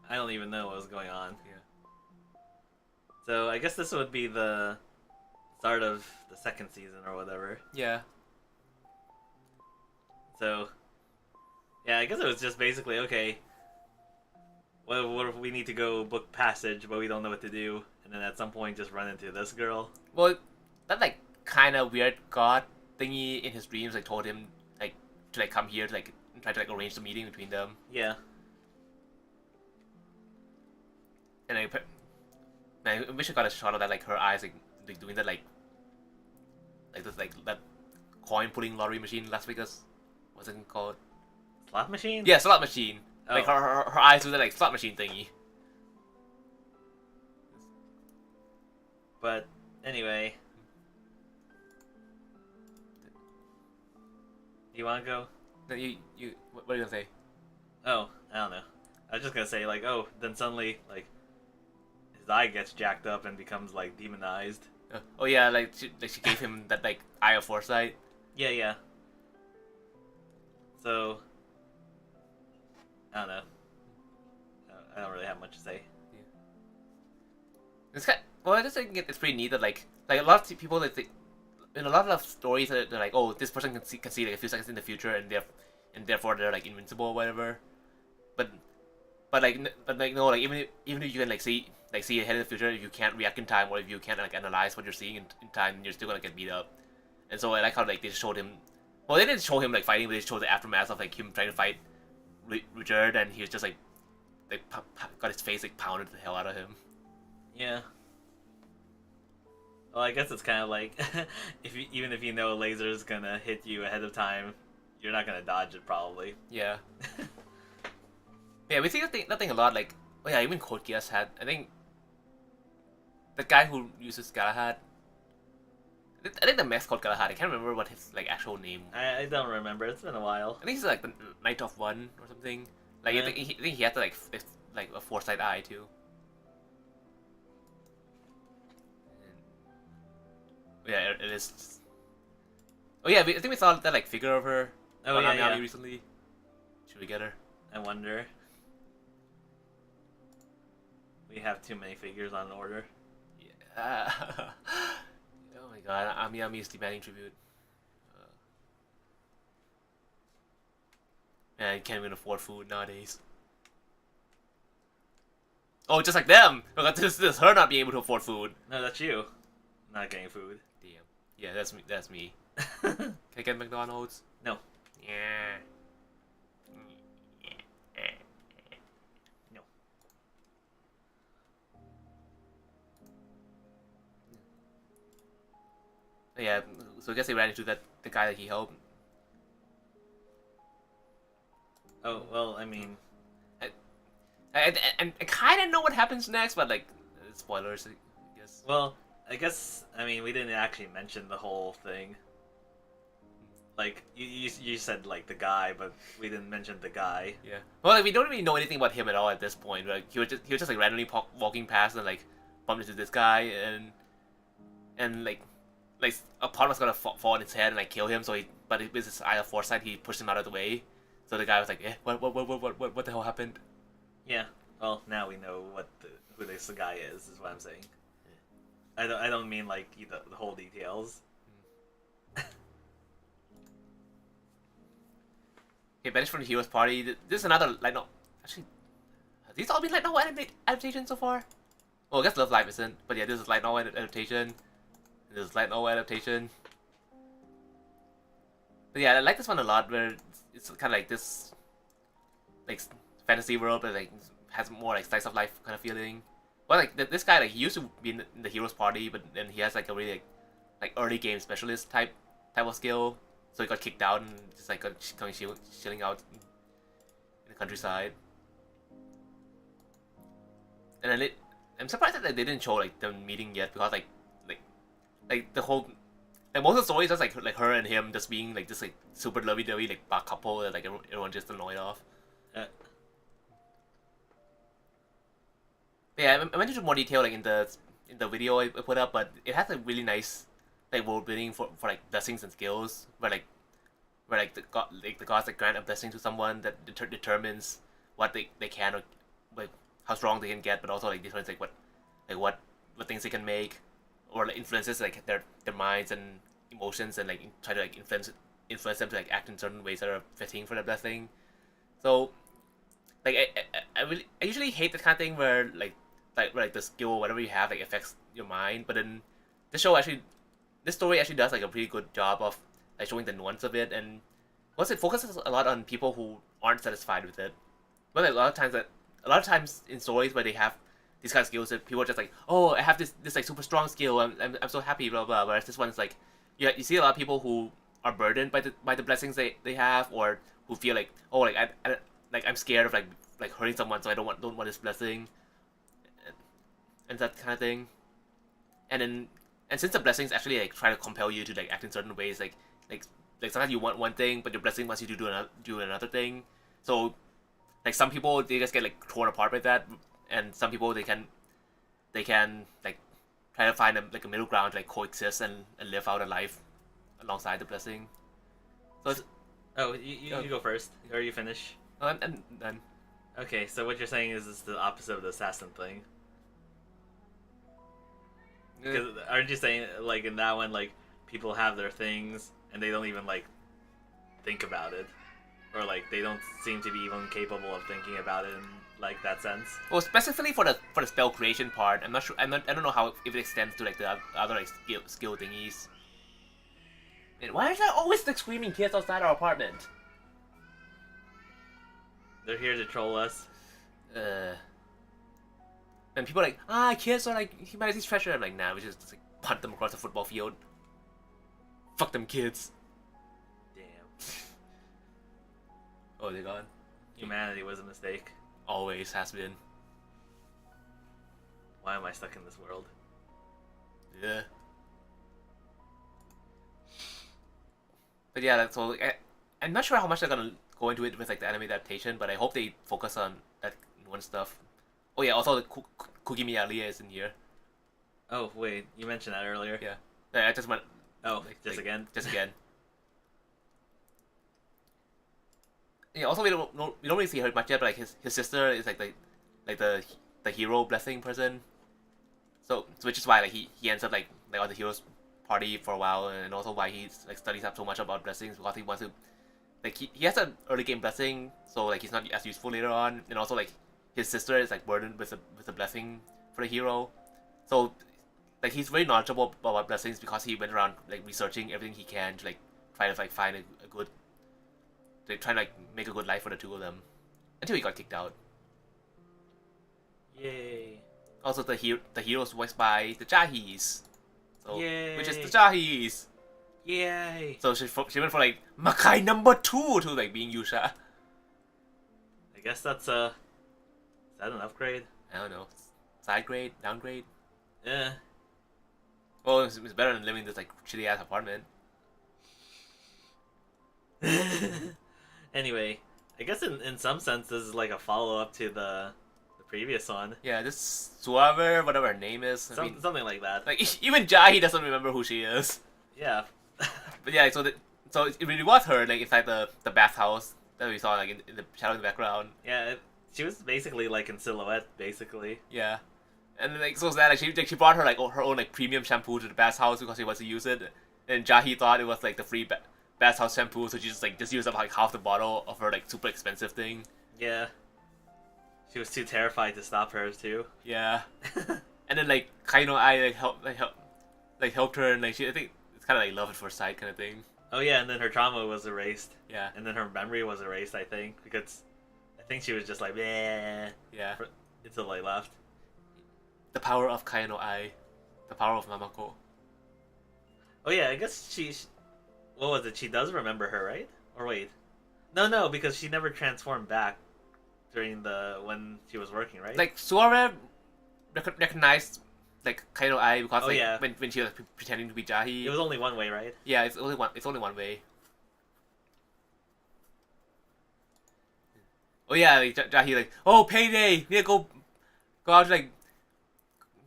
I don't even know what was going on. Yeah. So I guess this would be the start of the second season or whatever. Yeah. So yeah, I guess it was just basically okay. What if we need to go book passage, but we don't know what to do, and then at some point just run into this girl? Well, that like kind of weird god thingy in his dreams like told him like to like come here to like try to like arrange the meeting between them. Yeah. And I wish I got a shot of that like her eyes like doing that like this like that coin pulling lottery machine in Las Vegas. What's it called? Slot machine? Yeah, slot machine. Oh. Like her eyes do that like slot machine thingy. But anyway, you want to go? No, you what are you gonna say? Oh, I don't know. I was just gonna say like, oh, then suddenly like his eye gets jacked up and becomes like demonized. Oh yeah, like she gave him that like eye of foresight. Yeah, yeah. So I don't know. I don't really have much to say. It's kind well, I just think it's pretty neat that like a lot of people like in a lot of stories they're like, oh, this person can see like a few seconds in the future and therefore they're like invincible or whatever. But no, like even if you can like see ahead in the future, if you can't react in time or if you can't like analyze what you're seeing in time, you're still gonna get beat up. And so I like how like they just showed him. Well, they didn't show him like fighting, but they showed the aftermath of like him trying to fight Richard, and he was just like got his face like pounded the hell out of him. Yeah. Well, I guess it's kind of like even if you know a laser is gonna hit you ahead of time, you're not gonna dodge it probably. Yeah. Yeah, we see that thing a lot. Like, oh yeah, even Code Geass had. I think the guy who uses Galahad. I think the mech called Galahad. I can't remember what his like actual name. I don't remember. It's been a while. I think he's like the Knight of One or something. Like Yeah. I think he had to like a foresight eye too. Yeah, it is. Oh yeah, I think we saw that like figure of her Oh on yeah, Ami yeah. recently. Should we get her? I wonder. We have too many figures on order. Yeah. Oh my god, Ami is demanding tribute. Man, I can't even afford food nowadays. Oh, just like them! Look, this is her not being able to afford food. No, that's you. Not getting food. Damn. Yeah, that's me. That's me. Can I get McDonald's? No. Yeah. No. Yeah, so I guess they ran into the guy that he helped. Oh well, I mean, I kind of know what happens next, but like spoilers, I guess. I mean we didn't actually mention the whole thing. Like you said like the guy, but we didn't mention the guy. Yeah. Well, like, we don't really know anything about him at all at this point. Like he was just like randomly walking past and like bumped into this guy and like a part was gonna fall on his head and like kill him. So but with his eye of foresight, he pushed him out of the way. So the guy was like, what the hell happened? Yeah. Well, now we know who this guy is what I'm saying. I don't mean like the whole details. Okay, banished from the hero's party. This is another light novel. Actually, have these all been light novel adaptations so far? Well, I guess Love Live isn't, but yeah, this is light novel adaptation. This is light novel adaptation. But yeah, I like this one a lot, where it's kind of like this, like fantasy world, but like has more like slice of life kind of feeling. Well, like this guy, like he used to be in the heroes party, but then he has like a really like early game specialist type of skill, so he got kicked out and just like got chilling out in the countryside. And then I'm surprised that they didn't show like them meeting yet because like the whole like most of the story is just like her and him just being like this like super lovey-dovey like bar couple that like everyone just annoyed of. Uh, But yeah, I went into more detail like in the video I put up, but it has a really nice like world building for like blessings and skills where like the gods like grant a blessing to someone that determines what they can or like how strong they can get, but also like determines like what things they can make, or like influences like their minds and emotions and like try to like influence them to like act in certain ways that are fitting for their blessing. So like I usually hate this kind of thing where where like the skill or whatever you have like affects your mind, but then this story actually does like a pretty good job of like showing the nuance of it, and plus it focuses a lot on people who aren't satisfied with it. But like, a lot of times in stories where they have these kind of skills that people are just like, oh, I have this like super strong skill, I'm so happy, blah blah. Whereas this one's like, yeah, you see a lot of people who are burdened by the blessings they have, or who feel like, oh, like I like I'm scared of like hurting someone, so I don't want this blessing, and that kind of thing. And then and since the blessings actually like try to compel you to like act in certain ways, like like sometimes you want one thing, but your blessing wants you to do another thing. So like some people they just get like torn apart by that, and some people they can like try to find like a middle ground to like coexist and live out a life alongside the blessing. So it's, oh, you go first, or you finish. and then Okay, so what you're saying is it's the opposite of the assassin thing. Because aren't you saying like in that one like people have their things and they don't even like think about it, or like they don't seem to be even capable of thinking about it in like that sense? well, specifically for the spell creation part, I'm not sure. I don't know how if it extends to like the other like skill thingies. And why is there always like screaming kids outside our apartment? They're here to troll us. And people are like, kids are like humanity's treasure. I'm like, nah, we just like punt them across the football field. Fuck them kids. Damn. Oh, they're gone. Humanity was a mistake. Always has been. Why am I stuck in this world? Yeah. But yeah, so I'm not sure how much they're gonna go into it with like the anime adaptation, but I hope they focus on that one stuff. Oh yeah, also the Kugimi Aliyah is in here. Oh wait, you mentioned that earlier. Yeah, I just went. Oh, just again. Just again. Yeah. Also, we don't really see her much yet, but like his sister is like the hero blessing person. So which is why like he ends up like on the heroes party for a while, and also why he like studies up so much about blessings because he wants to like he has an early game blessing, so like he's not as useful later on, and also like his sister is like burdened with a blessing for the hero, so like he's very knowledgeable about blessings because he went around like researching everything he can to like try to like find a good, like try to like make a good life for the two of them, until he got kicked out. Yay. Also, the hero's voiced by the Jahis, so Yay. which is the Jahis. Yay. So she went from like Makai #2 to like being Yusha. I guess that's is that an upgrade? I don't know. Side grade, downgrade. Yeah. Well, it's better than living in this like shitty ass apartment. Anyway, I guess in some sense this is like a follow up to the previous one. Yeah, this Suave, whatever her name is. Something like that. Like even Jahi doesn't remember who she is. Yeah. But yeah, so it really was her like inside the bathhouse that we saw like in the shadow in the background. Yeah, she was basically like in silhouette, basically. Yeah, and then, like so sad like she brought her like her own like premium shampoo to the bathhouse because she wants to use it, and Jahi thought it was like the free bathhouse shampoo, so she just used up like half the bottle of her like super expensive thing. Yeah. She was too terrified to stop her too. Yeah. And then like Kaino I helped her, and like I think it's kind of like love at first sight kind of thing. Oh yeah, and then her trauma was erased. Yeah. And then her memory was erased, I think, because I think she was just like, bleh, Yeah. until they left. The power of Kai no Ai. The power of Mamako. Oh yeah, I guess what was it? She does remember her, right? Or wait, no, because she never transformed back during when she was working, right? Like, Suara recognized, like, Kai no Ai because, Oh, like, yeah. when she was pretending to be Jahi. It was only one way, right? Yeah, it's only one way. Oh yeah, like Jahi like, oh payday, need to go out to like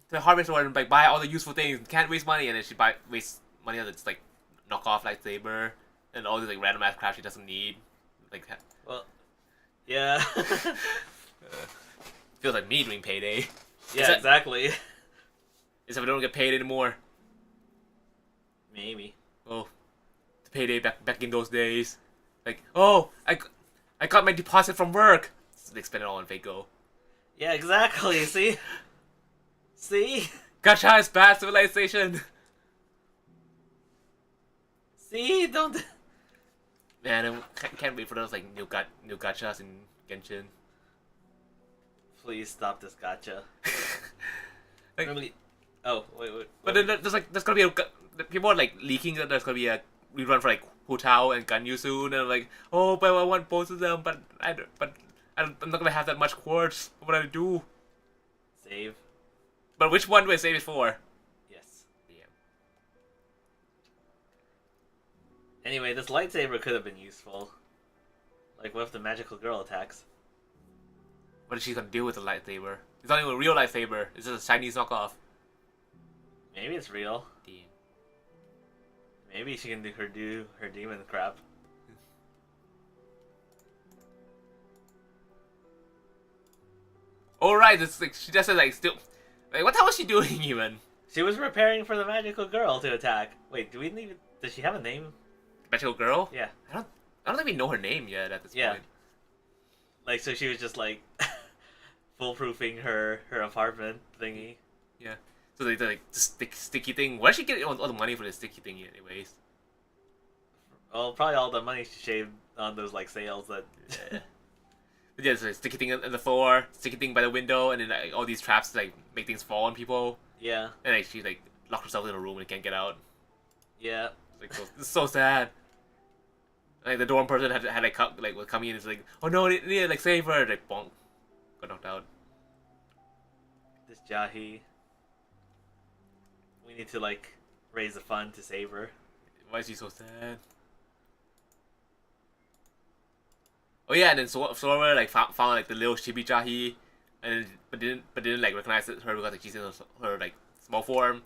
the hardware store and like buy all the useful things. Can't waste money, and then she waste money on this like knockoff lightsaber and all these like random ass crap she doesn't need. Like, Well, yeah, feels like me doing payday. yeah, exactly. Except we don't get paid anymore. Maybe. Oh, the payday back in those days. Like, oh, I got my deposit from work. So they spend it all on Faco. Yeah, exactly. See, Gacha is bad civilization. see, don't. Man, can't wait for those like new gachas in Genshin. Please stop this gotcha. Like, Really? Oh, wait. but then there's gonna be people are like leaking that there's gonna be a rerun for like Hu Tao and Ganyu soon, and I'm like, oh, but I want both of them, but I'm not gonna have that much quartz. What do I do? Save. But which one do I save it for? Yes. Yeah. Anyway, this lightsaber could have been useful. Like, what if the magical girl attacks? What is she gonna do with the lightsaber? It's not even a real lightsaber. It's just a Chinese knockoff. Maybe it's real. Damn. Maybe she can do her demon crap. All right, it's like she just like still. Like, what the hell was she doing even? She was preparing for the magical girl to attack. Wait, do we need? Does she have a name? Magical girl? Yeah. I don't think we know her name yet at this point. Like, so she was just like foolproofing her apartment thingy. Yeah. So they like the sticky thing. Where did she get all the money for the sticky thing anyways? Well, probably all the money she shaved on those like sales that. Yeah. But yeah, it's like sticky thing on the floor, sticky thing by the window, and then like, all these traps to, like make things fall on people. Yeah. And like she like locked herself in a room and can't get out. Yeah. It's so sad. Like the dorm person had like was coming in and it's like, oh no, they need to like save her. Like bonk, got knocked out. This Jahi. We need to like raise the fund to save her. Why is she so sad? Oh yeah, and then Sora like found like the little chibi Jahi, and then, but didn't like recognize her because like she's in her like small form.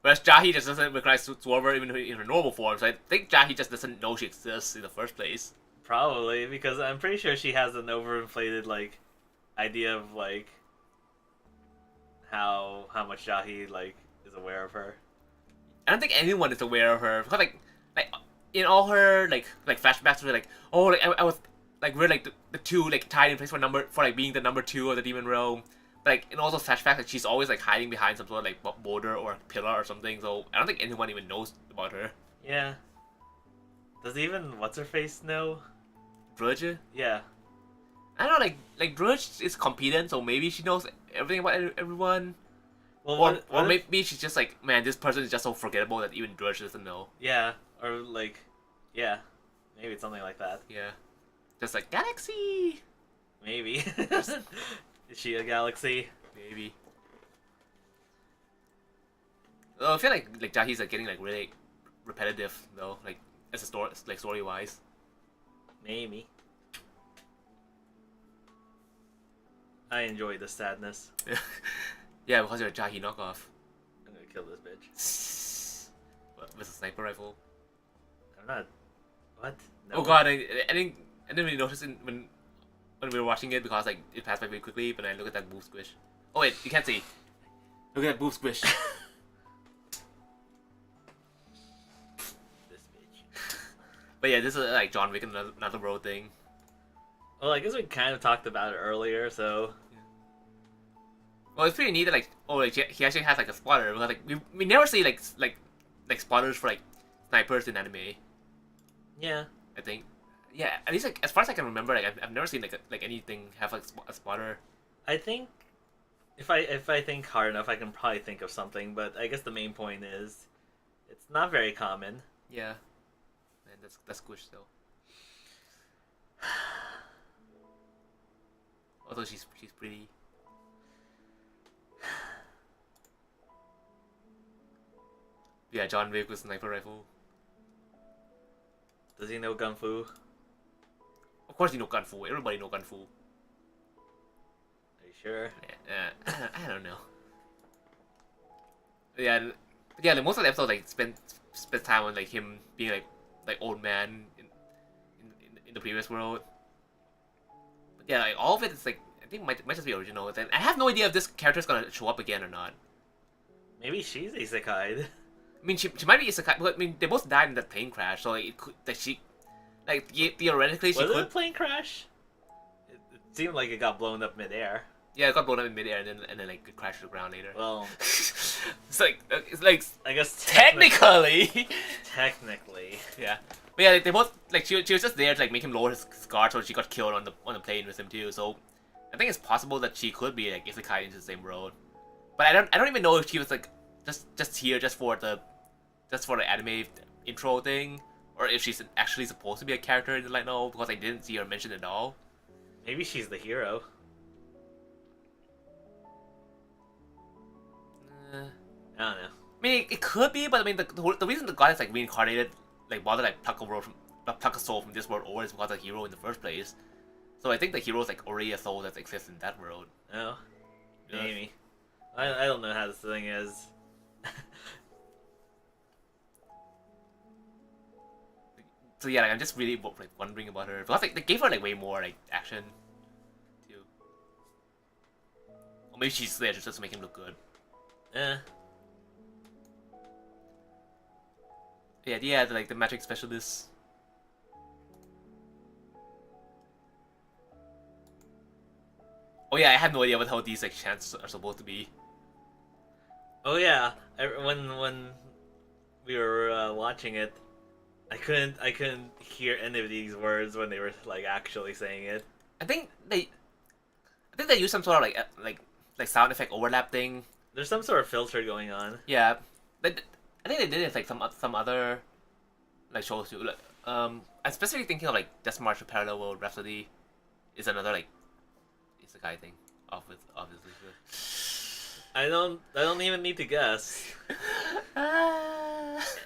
Whereas Jahi just doesn't recognize Sora even in her normal form, so I think Jahi just doesn't know she exists in the first place. Probably because I'm pretty sure she has an overinflated like idea of like how much Jahi like is aware of her. I don't think anyone is aware of her because like in all her like flashbacks were like, oh, like I was like we're like the two like tied in place for like being the number 2 of the demon realm. But, like in all those flashbacks, like she's always like hiding behind some sort of like boulder or pillar or something. So I don't think anyone even knows about her. Yeah. Does even what's her face know? Drudge? Yeah. I don't know, like Drudge is competent, so maybe she knows everything about everyone. Well, or maybe she's just like, man, this person is just so forgettable that even Drudge doesn't know. Yeah. Or like, yeah. Maybe it's something like that. Yeah. Just like Galaxy. Maybe. Is she a galaxy? Maybe. I feel like Jahi's like getting like really repetitive though, like as a story wise. Maybe. I enjoy the sadness. Yeah, because you're a Jahi knockoff. I'm gonna kill this bitch. What, with a sniper rifle? I'm not. What? No. Oh god, I didn't really notice when we were watching it because like it passed by very quickly, but I look at that boob squish. Oh wait, you can't see. Look at that boob squish. This bitch. But yeah, this is like John Wick and another road thing. Well, I guess we kind of talked about it earlier, so. Well, it's pretty neat that like he actually has like a spotter because like we never see like spotters for like snipers in anime. Yeah. I think. Yeah, at least like as far as I can remember, like I've never seen like anything have like a spotter. I think If I think hard enough, I can probably think of something. But I guess the main point is, it's not very common. Yeah, man, that's squish though. Although she's pretty. Yeah, John Wick with sniper rifle. Does he know gun fu? Of course you know Gun Fu. Everybody know Gun Fu. Are you sure? I don't know. Yeah, yeah. Like most of the episodes like spend time on like him being like old man in the previous world. But yeah, like all of it is like I think might just be original. And I have no idea if this character is gonna show up again or not. Maybe she's isekai'd. I mean, she might be isekai, but I mean they both died in that plane crash, so like it could that she like theoretically she Was it a could. plane crash? It seemed like it got blown up midair. Yeah, it got blown up in midair and then like it crashed to the ground later. Well, it's like I guess technically. technically. Yeah. But yeah, like, they both like she was just there to like make him lower his guard so she got killed on the plane with him too. So I think it's possible that she could be like isekai into the same world. But I don't even know if she was like just here just for the anime intro thing, or if she's actually supposed to be a character in the light novel because I didn't see her mentioned at all. Maybe she's the hero. I don't know. I mean, it could be, but I mean, the reason the god is like reincarnated, like bother like pluck a soul from this world over is because of the hero in the first place. So I think the hero is like already a soul that exists in that world. Oh, Yeah. maybe. I don't know how this thing is. So yeah, like, I'm just really like wondering about her because like they gave her like way more like action, too. Or maybe she's there just to make him look good. Eh. Yeah, like the magic specialist. Oh yeah, I have no idea what how these like chants are supposed to be. Oh yeah. When we were watching it, I couldn't hear any of these words when they were like actually saying it. I think they use some sort of like sound effect overlap thing. There's some sort of filter going on. Yeah, I think they did it like some other like shows too. Like, I'm specifically thinking of like Death March or Parallel World Rhapsody is another like isekai thing. Obviously. I don't even need to guess.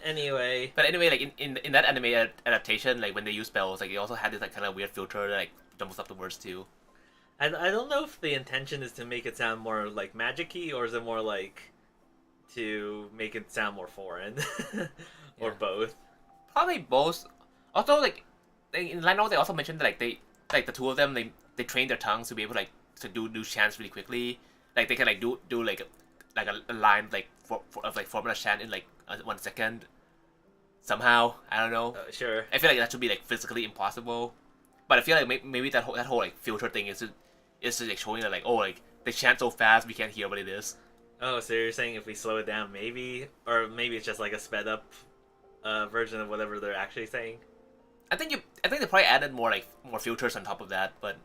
Anyway, But anyway, like in that anime adaptation, like when they use spells, like they also had this like kind of weird filter that like jumbles up the words too. I don't know if the intention is to make it sound more like magic-y or is it more like to make it sound more foreign or Yeah. both. Probably both. Also, like in Light Novel, they also mentioned that like like the two of them they train their tongues to be able to do chants really quickly. Like they can like do like a line like of like formula chant in like 1 second. Somehow, I don't know. Sure. I feel like that should be like physically impossible. But I feel like maybe that whole like filter thing is just like showing that like oh like they chant so fast we can't hear what it is. Oh, so you're saying if we slow it down, maybe, or maybe it's just like a sped up version of whatever they're actually saying. I think they probably added more filters on top of that, but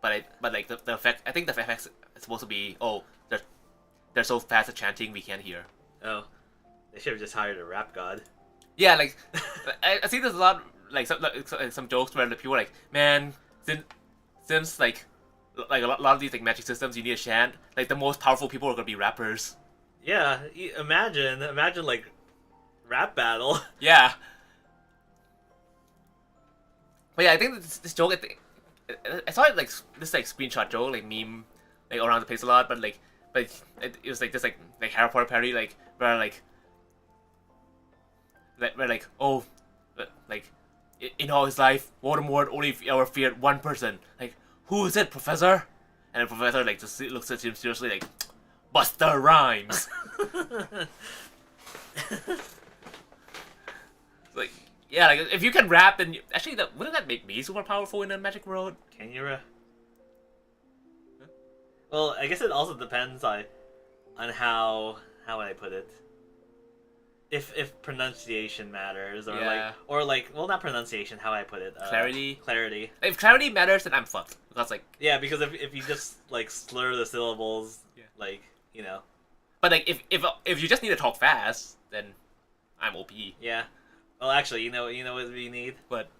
like the effect I think the effects is supposed to be oh they're so fast at chanting we can't hear. Oh, they should have just hired a rap god. Yeah, like I see there's a lot like some jokes where the people are like man since like a lot of these like magic systems you need a chant like the most powerful people are gonna be rappers. Yeah, imagine like rap battle. Yeah. But yeah, I think this joke, I saw it like this like screenshot joke, like meme, like around the place a lot. But it was like this like Harry Potter parody, like where oh, like in all his life, Voldemort only ever feared one person. Like who is it, Professor? And the professor like just looks at him seriously, like Buster Rhymes. Like. Yeah, like if you can rap, then actually, wouldn't that make me super powerful in a magic world? Can you? Well, I guess it also depends on how would I put it. if pronunciation matters, or Yeah. well, not pronunciation, how I put it, Clarity. clarity. If clarity matters, then I'm fucked. Because like, Yeah, because if you just like slur the syllables, Yeah. like, you know. but like if you just need to talk fast, then I'm OP. Yeah. Well, actually, you know what we need. But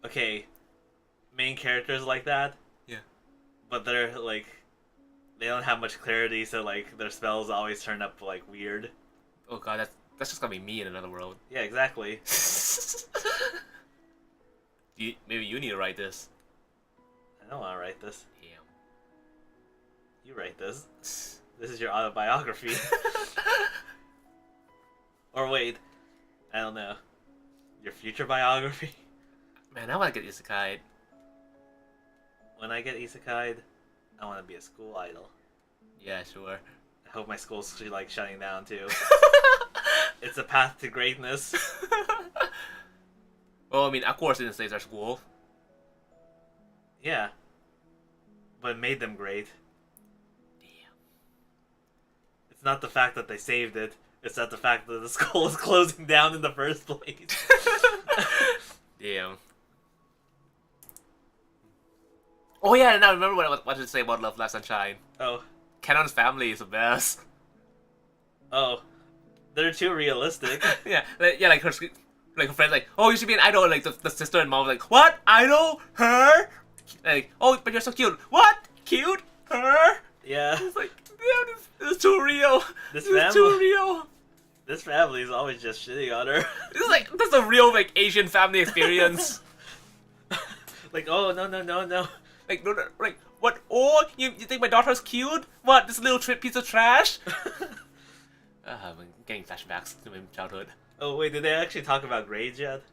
Okay, main characters like that, yeah. but they're like, they don't have much clarity, so like their spells always turn up like weird. Oh god, that's just gonna be me in another world. Yeah, exactly. Maybe you need to write this. I don't want to write this. Damn. You write this. This is your autobiography. Or wait, I don't know. Your future biography? Man, I wanna get isekai. When I get isekai'd, I want to be a school idol. Yeah, sure. I hope my school's like shutting down too. It's a path to greatness. Well, I mean, of course, in the States are school. Yeah. But it made them great. Damn. It's not the fact that they saved it, it's not the fact that the school is closing down in the first place. Damn. Oh yeah, and I remember what I wanted to say about Love, Life, Sunshine. Oh. Kanon's family is the best. Oh. They're too realistic. Yeah, like her friends like, oh, you should be an idol. And, like the sister and mom like, what idol? Her? Like, oh, but you're so cute. What? Cute? Her? Yeah. It's like, damn, this is too real. This is too real. This family is always just shitting on her. This is like that's a real like Asian family experience. Like, oh no. Like no, like what? Oh, you think my daughter's cute? What? This little piece of trash? I'm getting flashbacks to my childhood. Oh wait, did they actually talk about grades yet?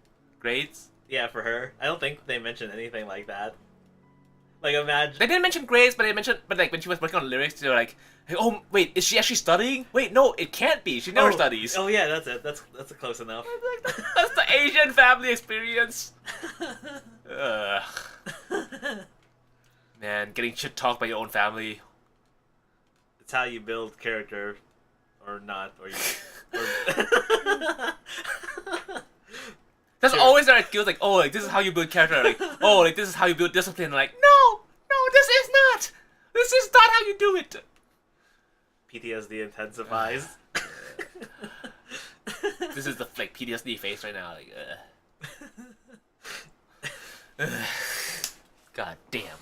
Grades? Yeah, for her. I don't think they mentioned anything like that. Like, imagine. They didn't mention grades, but like when she was working on lyrics, they were like, oh wait, is she actually studying? Wait, no, it can't be. She never studies. Oh yeah, that's it. That's close enough. That's the Asian family experience. Ugh. Man, getting shit talked by your own family. It's how you build character, or not, or you. That's always their excuse, like, oh, like this is how you build character, like, oh, like this is how you build discipline. Like, no, this is not. This is not how you do it. PTSD intensifies. This is the like PTSD face right now, like, God damn.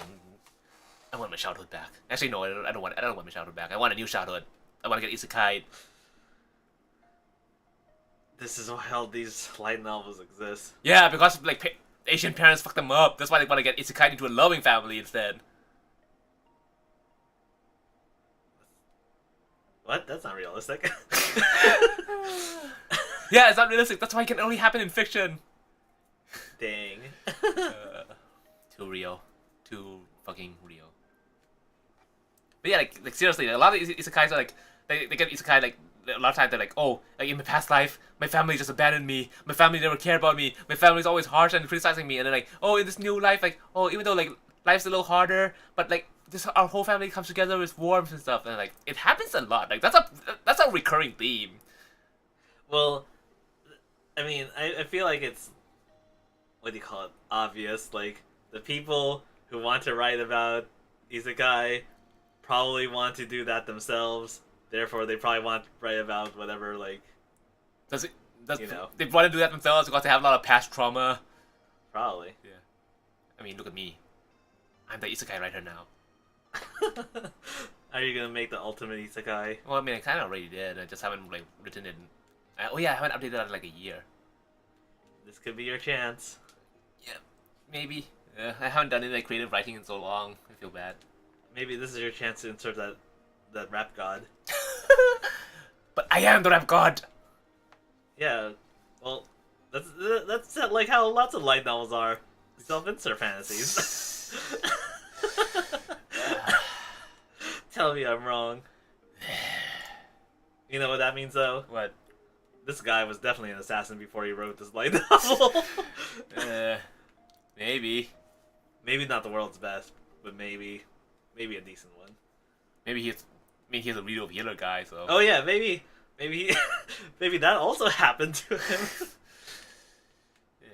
I want my childhood back. Actually, no, I don't want my childhood back. I want a new childhood. I want to get isekai. This is why all these light novels exist. Yeah, because like Asian parents fuck them up. That's why they want to get isekai into a loving family instead. What? That's not realistic. Yeah, it's not realistic. That's why it can only happen in fiction. Dang. Too real. Too fucking real. But yeah, like seriously, a lot of isekais are like they get isekai like a lot of times they're like, oh, like in my past life, my family just abandoned me. My family never cared about me. My family's always harsh and criticizing me. And then like, oh, in this new life, like, oh, even though like life's a little harder, but like this our whole family comes together with warmth and stuff. And like it happens a lot. Like that's a recurring theme. Well, I mean, I feel like it's, what do you call it? Obvious. Like the people who want to write about isekai probably want to do that themselves. Therefore, they probably want to write about whatever, like... Does you know. They want to do that themselves because they have a lot of past trauma? Probably. Yeah. I mean, look at me. I'm the isekai writer now. Are you gonna make the ultimate isekai? Well, I mean, I kind of already did. I just haven't, like, written it. Oh, yeah, I haven't updated that in, like, a year. This could be your chance. Yeah, maybe. I haven't done any, like, creative writing in so long. I feel bad. Maybe this is your chance to insert that rap god. But I am the rap god! Yeah, well, that's like how lots of light novels are. Self-insert fantasies. Tell me I'm wrong. You know what that means, though? What? This guy was definitely an assassin before he wrote this light novel. Maybe. Maybe not the world's best, but maybe a decent one. Maybe he's a real healer guy, so... Oh yeah, maybe Maybe maybe that also happened to him. Yeah.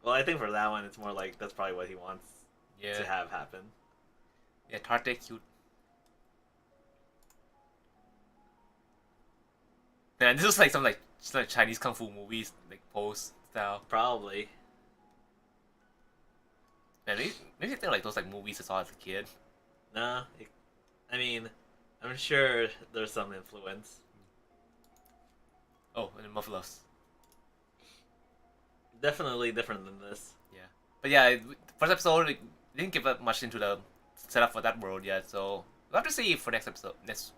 Well, I think for that one, it's more like that's probably what he wants Yeah. to have happen. Yeah, Tarte cute. Man, this is like some like just like Chinese kung fu movies like pose style. Probably. Man, maybe they're like those like movies I saw as a kid. Nah, I mean, I'm sure there's some influence. Oh, and then Mufflers. Definitely different than this. Yeah, but yeah, first episode we didn't give up much into the setup for that world yet, so we'll have to see for next episode, next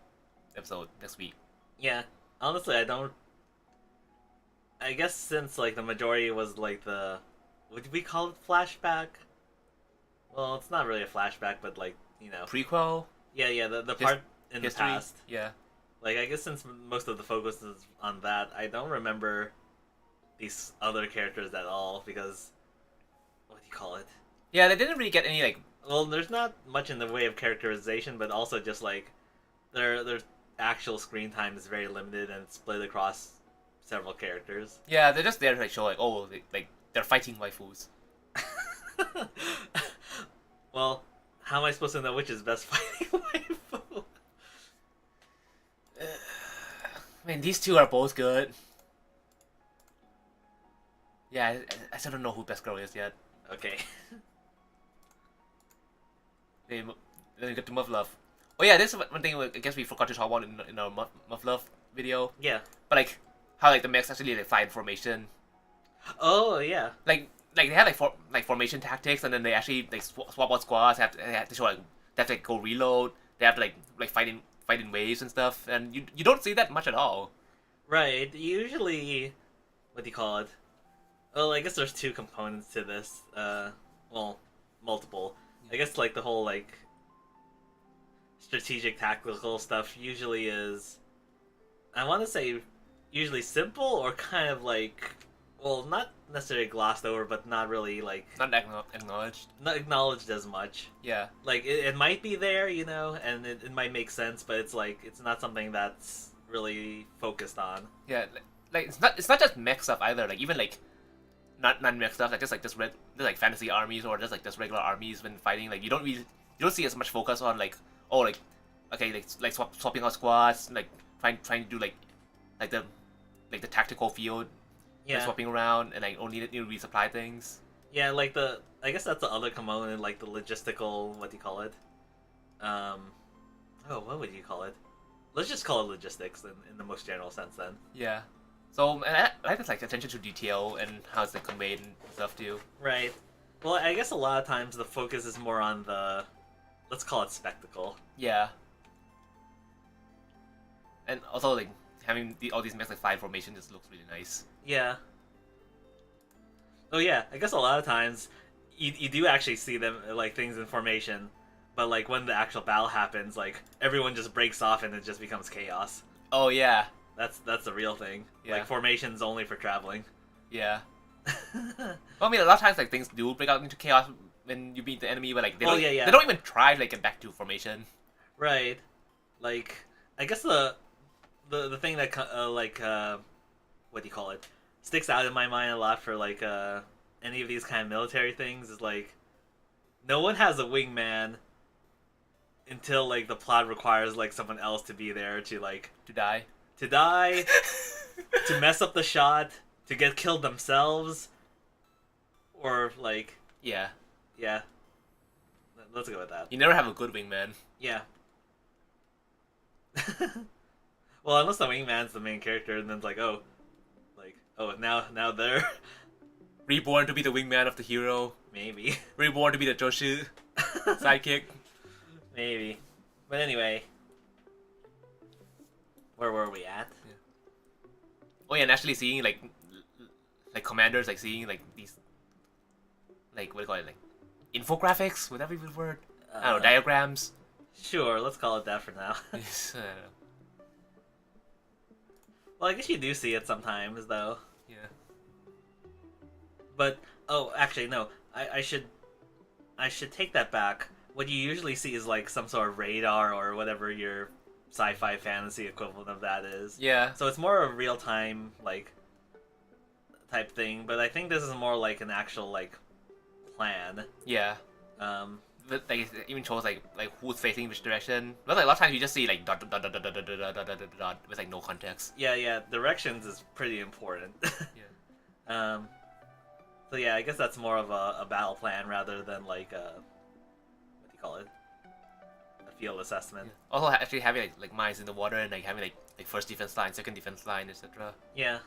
week. Yeah, honestly, I don't. I guess since like the majority was like the, what did we call it, flashback? Well, it's not really a flashback, but like Prequel, yeah, the part in the history. past. Yeah, Like I guess since most of the focus is on that, I don't remember these other characters at all because what do you call it? yeah, they didn't really get any like. Well, there's not much in the way of characterization, but also just like their actual screen time is very limited and it's split across several characters. Yeah, they're just there to like show like they're fighting waifus. Well, how am I supposed to know which is best fighting waifu? I mean, these two are both good. Yeah, I still don't know who best girl is yet. Okay. Then we get to Muff Love. Oh yeah, this is one thing I guess we forgot to talk about in our Muff Love video. Yeah. But like how like the mechs actually like fly in formation. Oh yeah. Like they have like formation tactics, and then they actually like swap out squads. They have to show like they have to like, go reload. They have to like fight in waves and stuff, and you don't see that much at all. Right. Usually, what do you call it? Well, I guess there's two components to this. Well, multiple. I guess like the whole like strategic tactical stuff usually is, I want to say, usually simple or kind of like, well, not necessarily glossed over, but not really like Not acknowledged. not acknowledged as much. Yeah. Like it might be there, and it might make sense, but it's like it's not something that's really focused on. Yeah. Like it's not just mech stuff either. Like even like not mech stuff. Like just like fantasy armies or just like just regular armies when fighting. Like you don't see as much focus on like like okay like swapping out squads, like trying to do like the tactical field. Yeah. Swapping around and like only need to resupply things. Yeah, like I guess that's the other component, like the logistical, what do you call it? What would you call it? Let's just call it logistics in the most general sense then. Yeah. So and I like this like attention to detail and how it's like conveyed and stuff too. Right. Well, I guess a lot of times the focus is more on the, let's call it spectacle. Yeah. And also like having all these mechs like fly in formation just looks really nice. Yeah. Oh yeah, I guess a lot of times you do actually see them like things in formation, but like when the actual battle happens, like everyone just breaks off and it just becomes chaos. Oh yeah. That's the real thing. Yeah. Like formation's only for traveling. Yeah. Well, I mean, a lot of times like things do break out into chaos when you beat the enemy, but like they don't even try to like get back to formation. Right. Like I guess the thing that what do you call it, sticks out in my mind a lot for like any of these kind of military things is like no one has a wingman until like the plot requires like someone else to be there to like To die. to mess up the shot, to get killed themselves, or like Yeah. Let's go with that. You never have a good wingman. Yeah. Well, unless the wingman's the main character, and then it's like, now they're Reborn to be the wingman of the hero. maybe, Reborn to be the Joshu sidekick. maybe. But anyway, where were we at? Oh yeah, and actually seeing like commanders like seeing like these like what do you call it, like infographics? Would that be the word? I don't know, diagrams. Sure, let's call it that for now. I don't know. Well, I guess you do see it sometimes, though. Yeah. But actually, no. I should take that back. what you usually see is like some sort of radar or whatever your sci-fi fantasy equivalent of that is. Yeah. So it's more a real time like type thing, but I think this is more like an actual like plan. Yeah. Um, But, like it even shows like who's facing which direction. But like a lot of times you just see like dot dot dot dot dot dot dot dot dot dot dot dot with like no context. yeah, directions is pretty important. Yeah. So yeah, I guess that's more of a battle plan rather than like a what do you call it? A field assessment. Yeah. Also actually having like mines in the water and like having like first defense line, second defense line, etc. Yeah.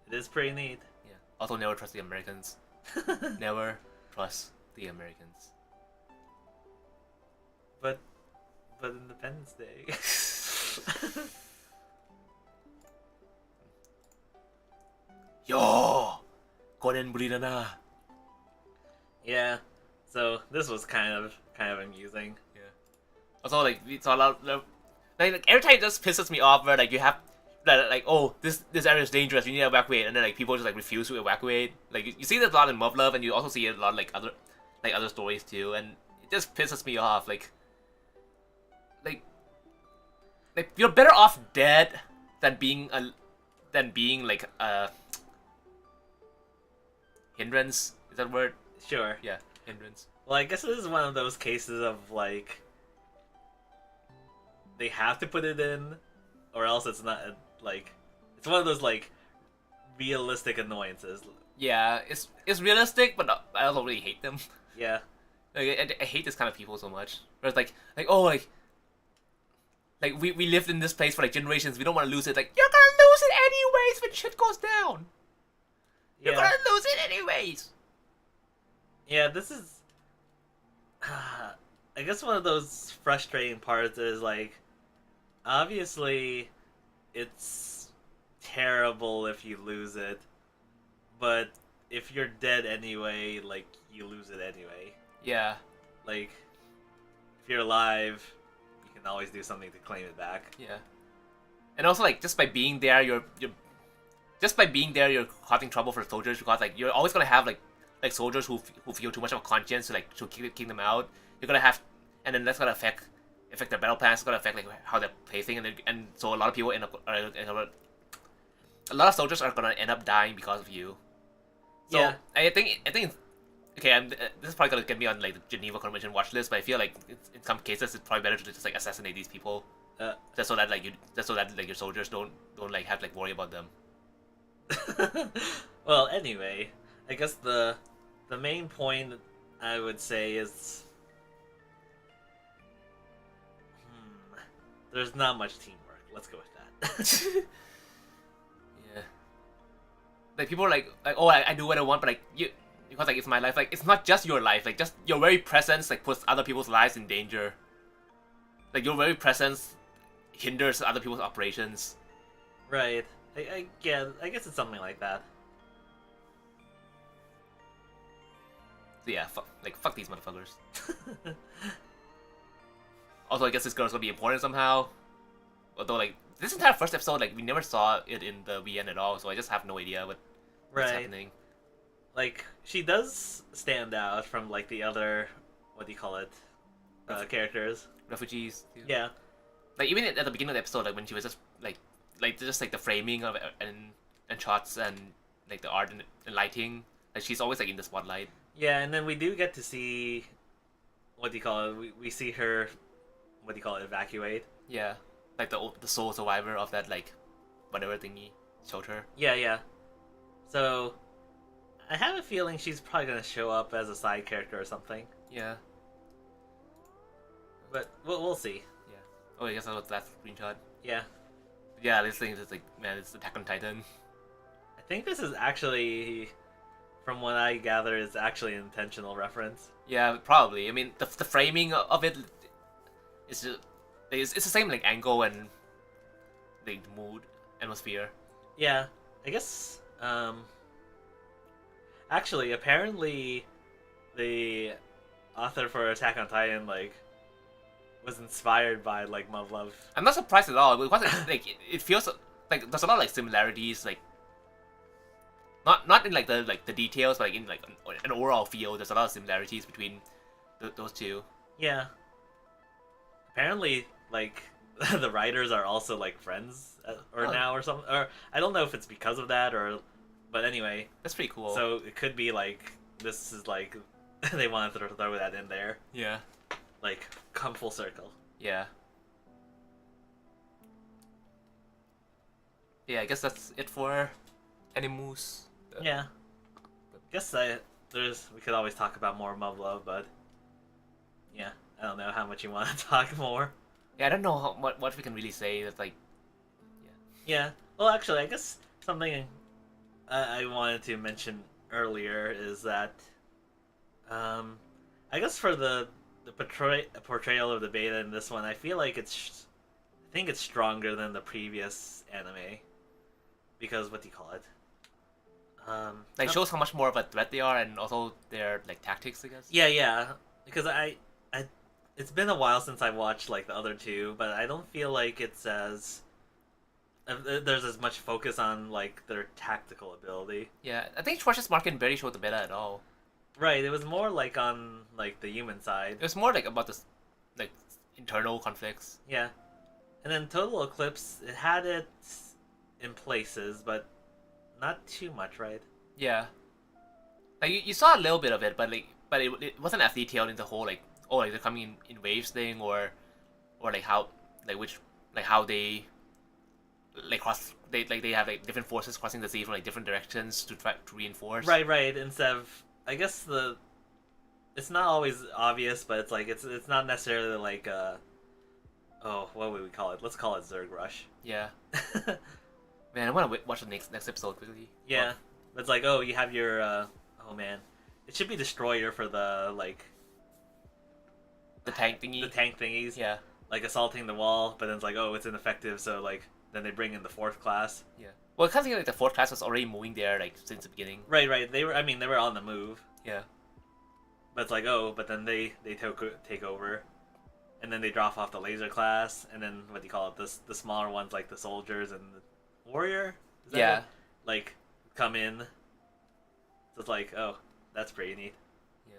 It is pretty neat. Yeah. Also never trust the Americans. Never trust the Americans. But Independence Day. Yo, Conan Brinana. Yeah. So this was kind of amusing. Yeah. Also like we saw a lot of, like every time it just pisses me off where like you have like oh this area is dangerous, you need to evacuate, and then like people just like refuse to evacuate. Like you see that a lot in Mob Love, and you also see it a lot like other stories too, and it just pisses me off. Like you're better off dead than being like a hindrance. Is that a word? Sure. Yeah, hindrance. Well, I guess this is one of those cases of like they have to put it in, or else it's not like it's one of those like realistic annoyances. Yeah, it's realistic, but I also really hate them. Yeah. Like I hate this kind of people so much. Where it's like oh like we lived in this place for like generations. We don't want to lose it. Like you're gonna lose it anyways when shit goes down. You're Yeah. gonna lose it anyways. Yeah, this is I guess one of those frustrating parts is like obviously it's terrible if you lose it, but if you're dead anyway, like you lose it anyway. Yeah. Like if you're alive, you can always do something to claim it back. Yeah. And also like just by being there, you're causing trouble for soldiers because like you're always gonna have like soldiers who feel too much of a conscience to like to kick them out. You're gonna have, and then that's gonna affect their battle plans. It's gonna affect like how they're placing, and so a lot of people end up a lot of soldiers are gonna end up dying because of you. So Yeah. I think okay. This is probably gonna get me on like the Geneva Convention watch list, but I feel like in some cases it's probably better to just like assassinate these people, just so that like your soldiers don't like have to like worry about them. Well, anyway, I guess the main point I would say is there's not much teamwork. Let's go with that. Yeah. Like people are like oh I do what I want, but like you because like it's my life. Like it's not just your life. Like just your very presence like puts other people's lives in danger. Like your very presence hinders other people's operations. Right. I guess it's something like that. So yeah, fuck these motherfuckers. Also, I guess this girl's gonna be important somehow. Although, like, this entire first episode, like, we never saw it in the VN at all, so I just have no idea what's happening. Like, she does stand out from, like, the other, what do you call it, characters. Refugees. Too. Yeah. Like, even at the beginning of the episode, like, when she was just, like the framing of it and shots and, like, the art and lighting, like, she's always, like, in the spotlight. Yeah, and then we do get to see, what do you call it, we see her, what do you call it, evacuate. Yeah. Like, the sole survivor of that, like, whatever thingy showed her. Yeah. So, I have a feeling she's probably going to show up as a side character or something. Yeah. But we'll see. Yeah. Oh, I guess that was that screenshot. Yeah. Yeah, this thing is like, man, it's Attack on Titan. I think this is actually, from what I gather, is actually an intentional reference. Yeah, probably. I mean, the framing of it is just, it's the same like angle and the mood, atmosphere. Yeah, I guess. Actually, apparently, the author for Attack on Titan like was inspired by like Love Love. I'm not surprised at all because like it feels like there's a lot of like similarities, like not in like the details, but like in like an overall feel. There's a lot of similarities between those two. Yeah. Apparently, like the writers are also like friends or Oh, now or something. Or I don't know if it's because of that or, but anyway. that's pretty cool. So it could be like this is like they wanted to throw that in there, yeah, like come full circle. yeah, yeah. I guess that's it for Animus. Yeah. Guess we could always talk about more Mub Love, but yeah, I don't know how much you want to talk more. Yeah, I don't know what we can really say. That's like, Yeah. Well, actually, I guess something I wanted to mention earlier is that, I guess for the portrayal of the beta in this one, I feel like I think it's stronger than the previous anime, because what do you call it? like shows how much more of a threat they are, and also their like tactics, I guess. Yeah, yeah. Because it's been a while since I watched like the other two, but I don't feel like it's as there's as much focus on like their tactical ability. Yeah, I think Schwarz's Market barely showed the beta at all. Right. It was more like on like the human side. It was more like about this, like internal conflicts. Yeah. And then Total Eclipse, it had it in places, but not too much, right? Yeah, like you saw a little bit of it, but it wasn't as detailed in the whole like like they're coming in waves thing or like how like which like how they like they have like different forces crossing the sea from like different directions to try to reinforce. Right, right. Instead of, I guess it's not always obvious, but it's like it's not necessarily like oh, what would we call it? Let's call it Zerg Rush. Yeah. Man, I want to watch the next episode quickly. Yeah, it's like, oh, you have your oh man, it should be Destroyer for the like The tank thingy. the tank thingies. Yeah. Like assaulting the wall, but then it's like, oh, it's ineffective, so like then they bring in the fourth class. Yeah. Well, it kind of like the fourth class was already moving there like since the beginning. Right, right. They were on the move. Yeah. But it's like, oh, but then they take over, and then they drop off the laser class, and then what do you call it? The smaller ones like the soldiers and the warrior. Is that Yeah. it? Like come in. So it's like, oh, that's pretty neat. Yeah.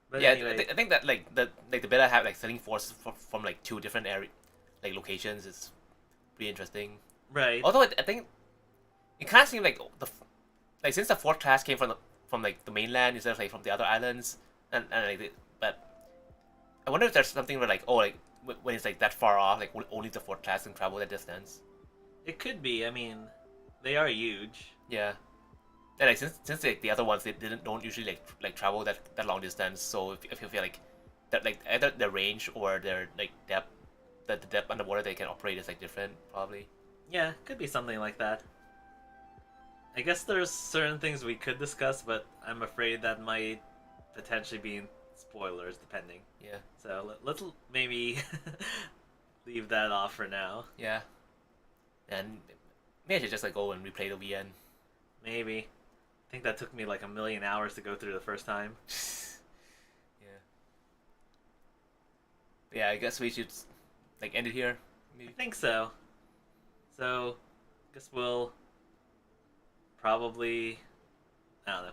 But Yeah, anyway, I think that like the beta have like sending forces from like two different like locations is pretty interesting. right. Although I think it kind of seemed like like since the fourth class came from like the mainland instead of like from the other islands, and like but I wonder if there's something where like like when it's like that far off, like only the fourth class can travel that distance. It could be. I mean, they are huge. Yeah. And like since like the other ones they don't usually like travel that long distance, so if you feel like that like either their range or their like depth, the depth underwater they can operate is like different probably. Yeah, could be something like that. I guess there's certain things we could discuss, but I'm afraid that might potentially be spoilers, depending. Yeah. So let's maybe leave that off for now. Yeah. And maybe I should just like go and replay the VN. Maybe. I think that took me like 1,000,000 hours to go through the first time. Yeah. But yeah, I guess we should like end it here. I think so. So, I guess we'll probably, I don't know.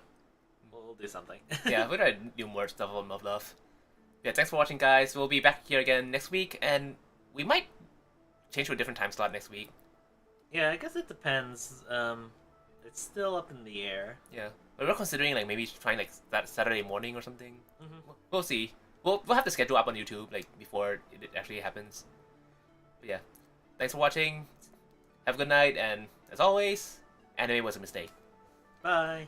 We'll do something. Yeah, we're gonna do more stuff on Love Love. Yeah, thanks for watching, guys. We'll be back here again next week, and we might change to a different time slot next week. Yeah, I guess it depends. It's still up in the air. Yeah, but we're considering like maybe trying like that Saturday morning or something. Mm-hmm. We'll see. We'll have the schedule up on YouTube like before it actually happens. But yeah, thanks for watching. Have a good night, and as always, anime was a mistake. Bye.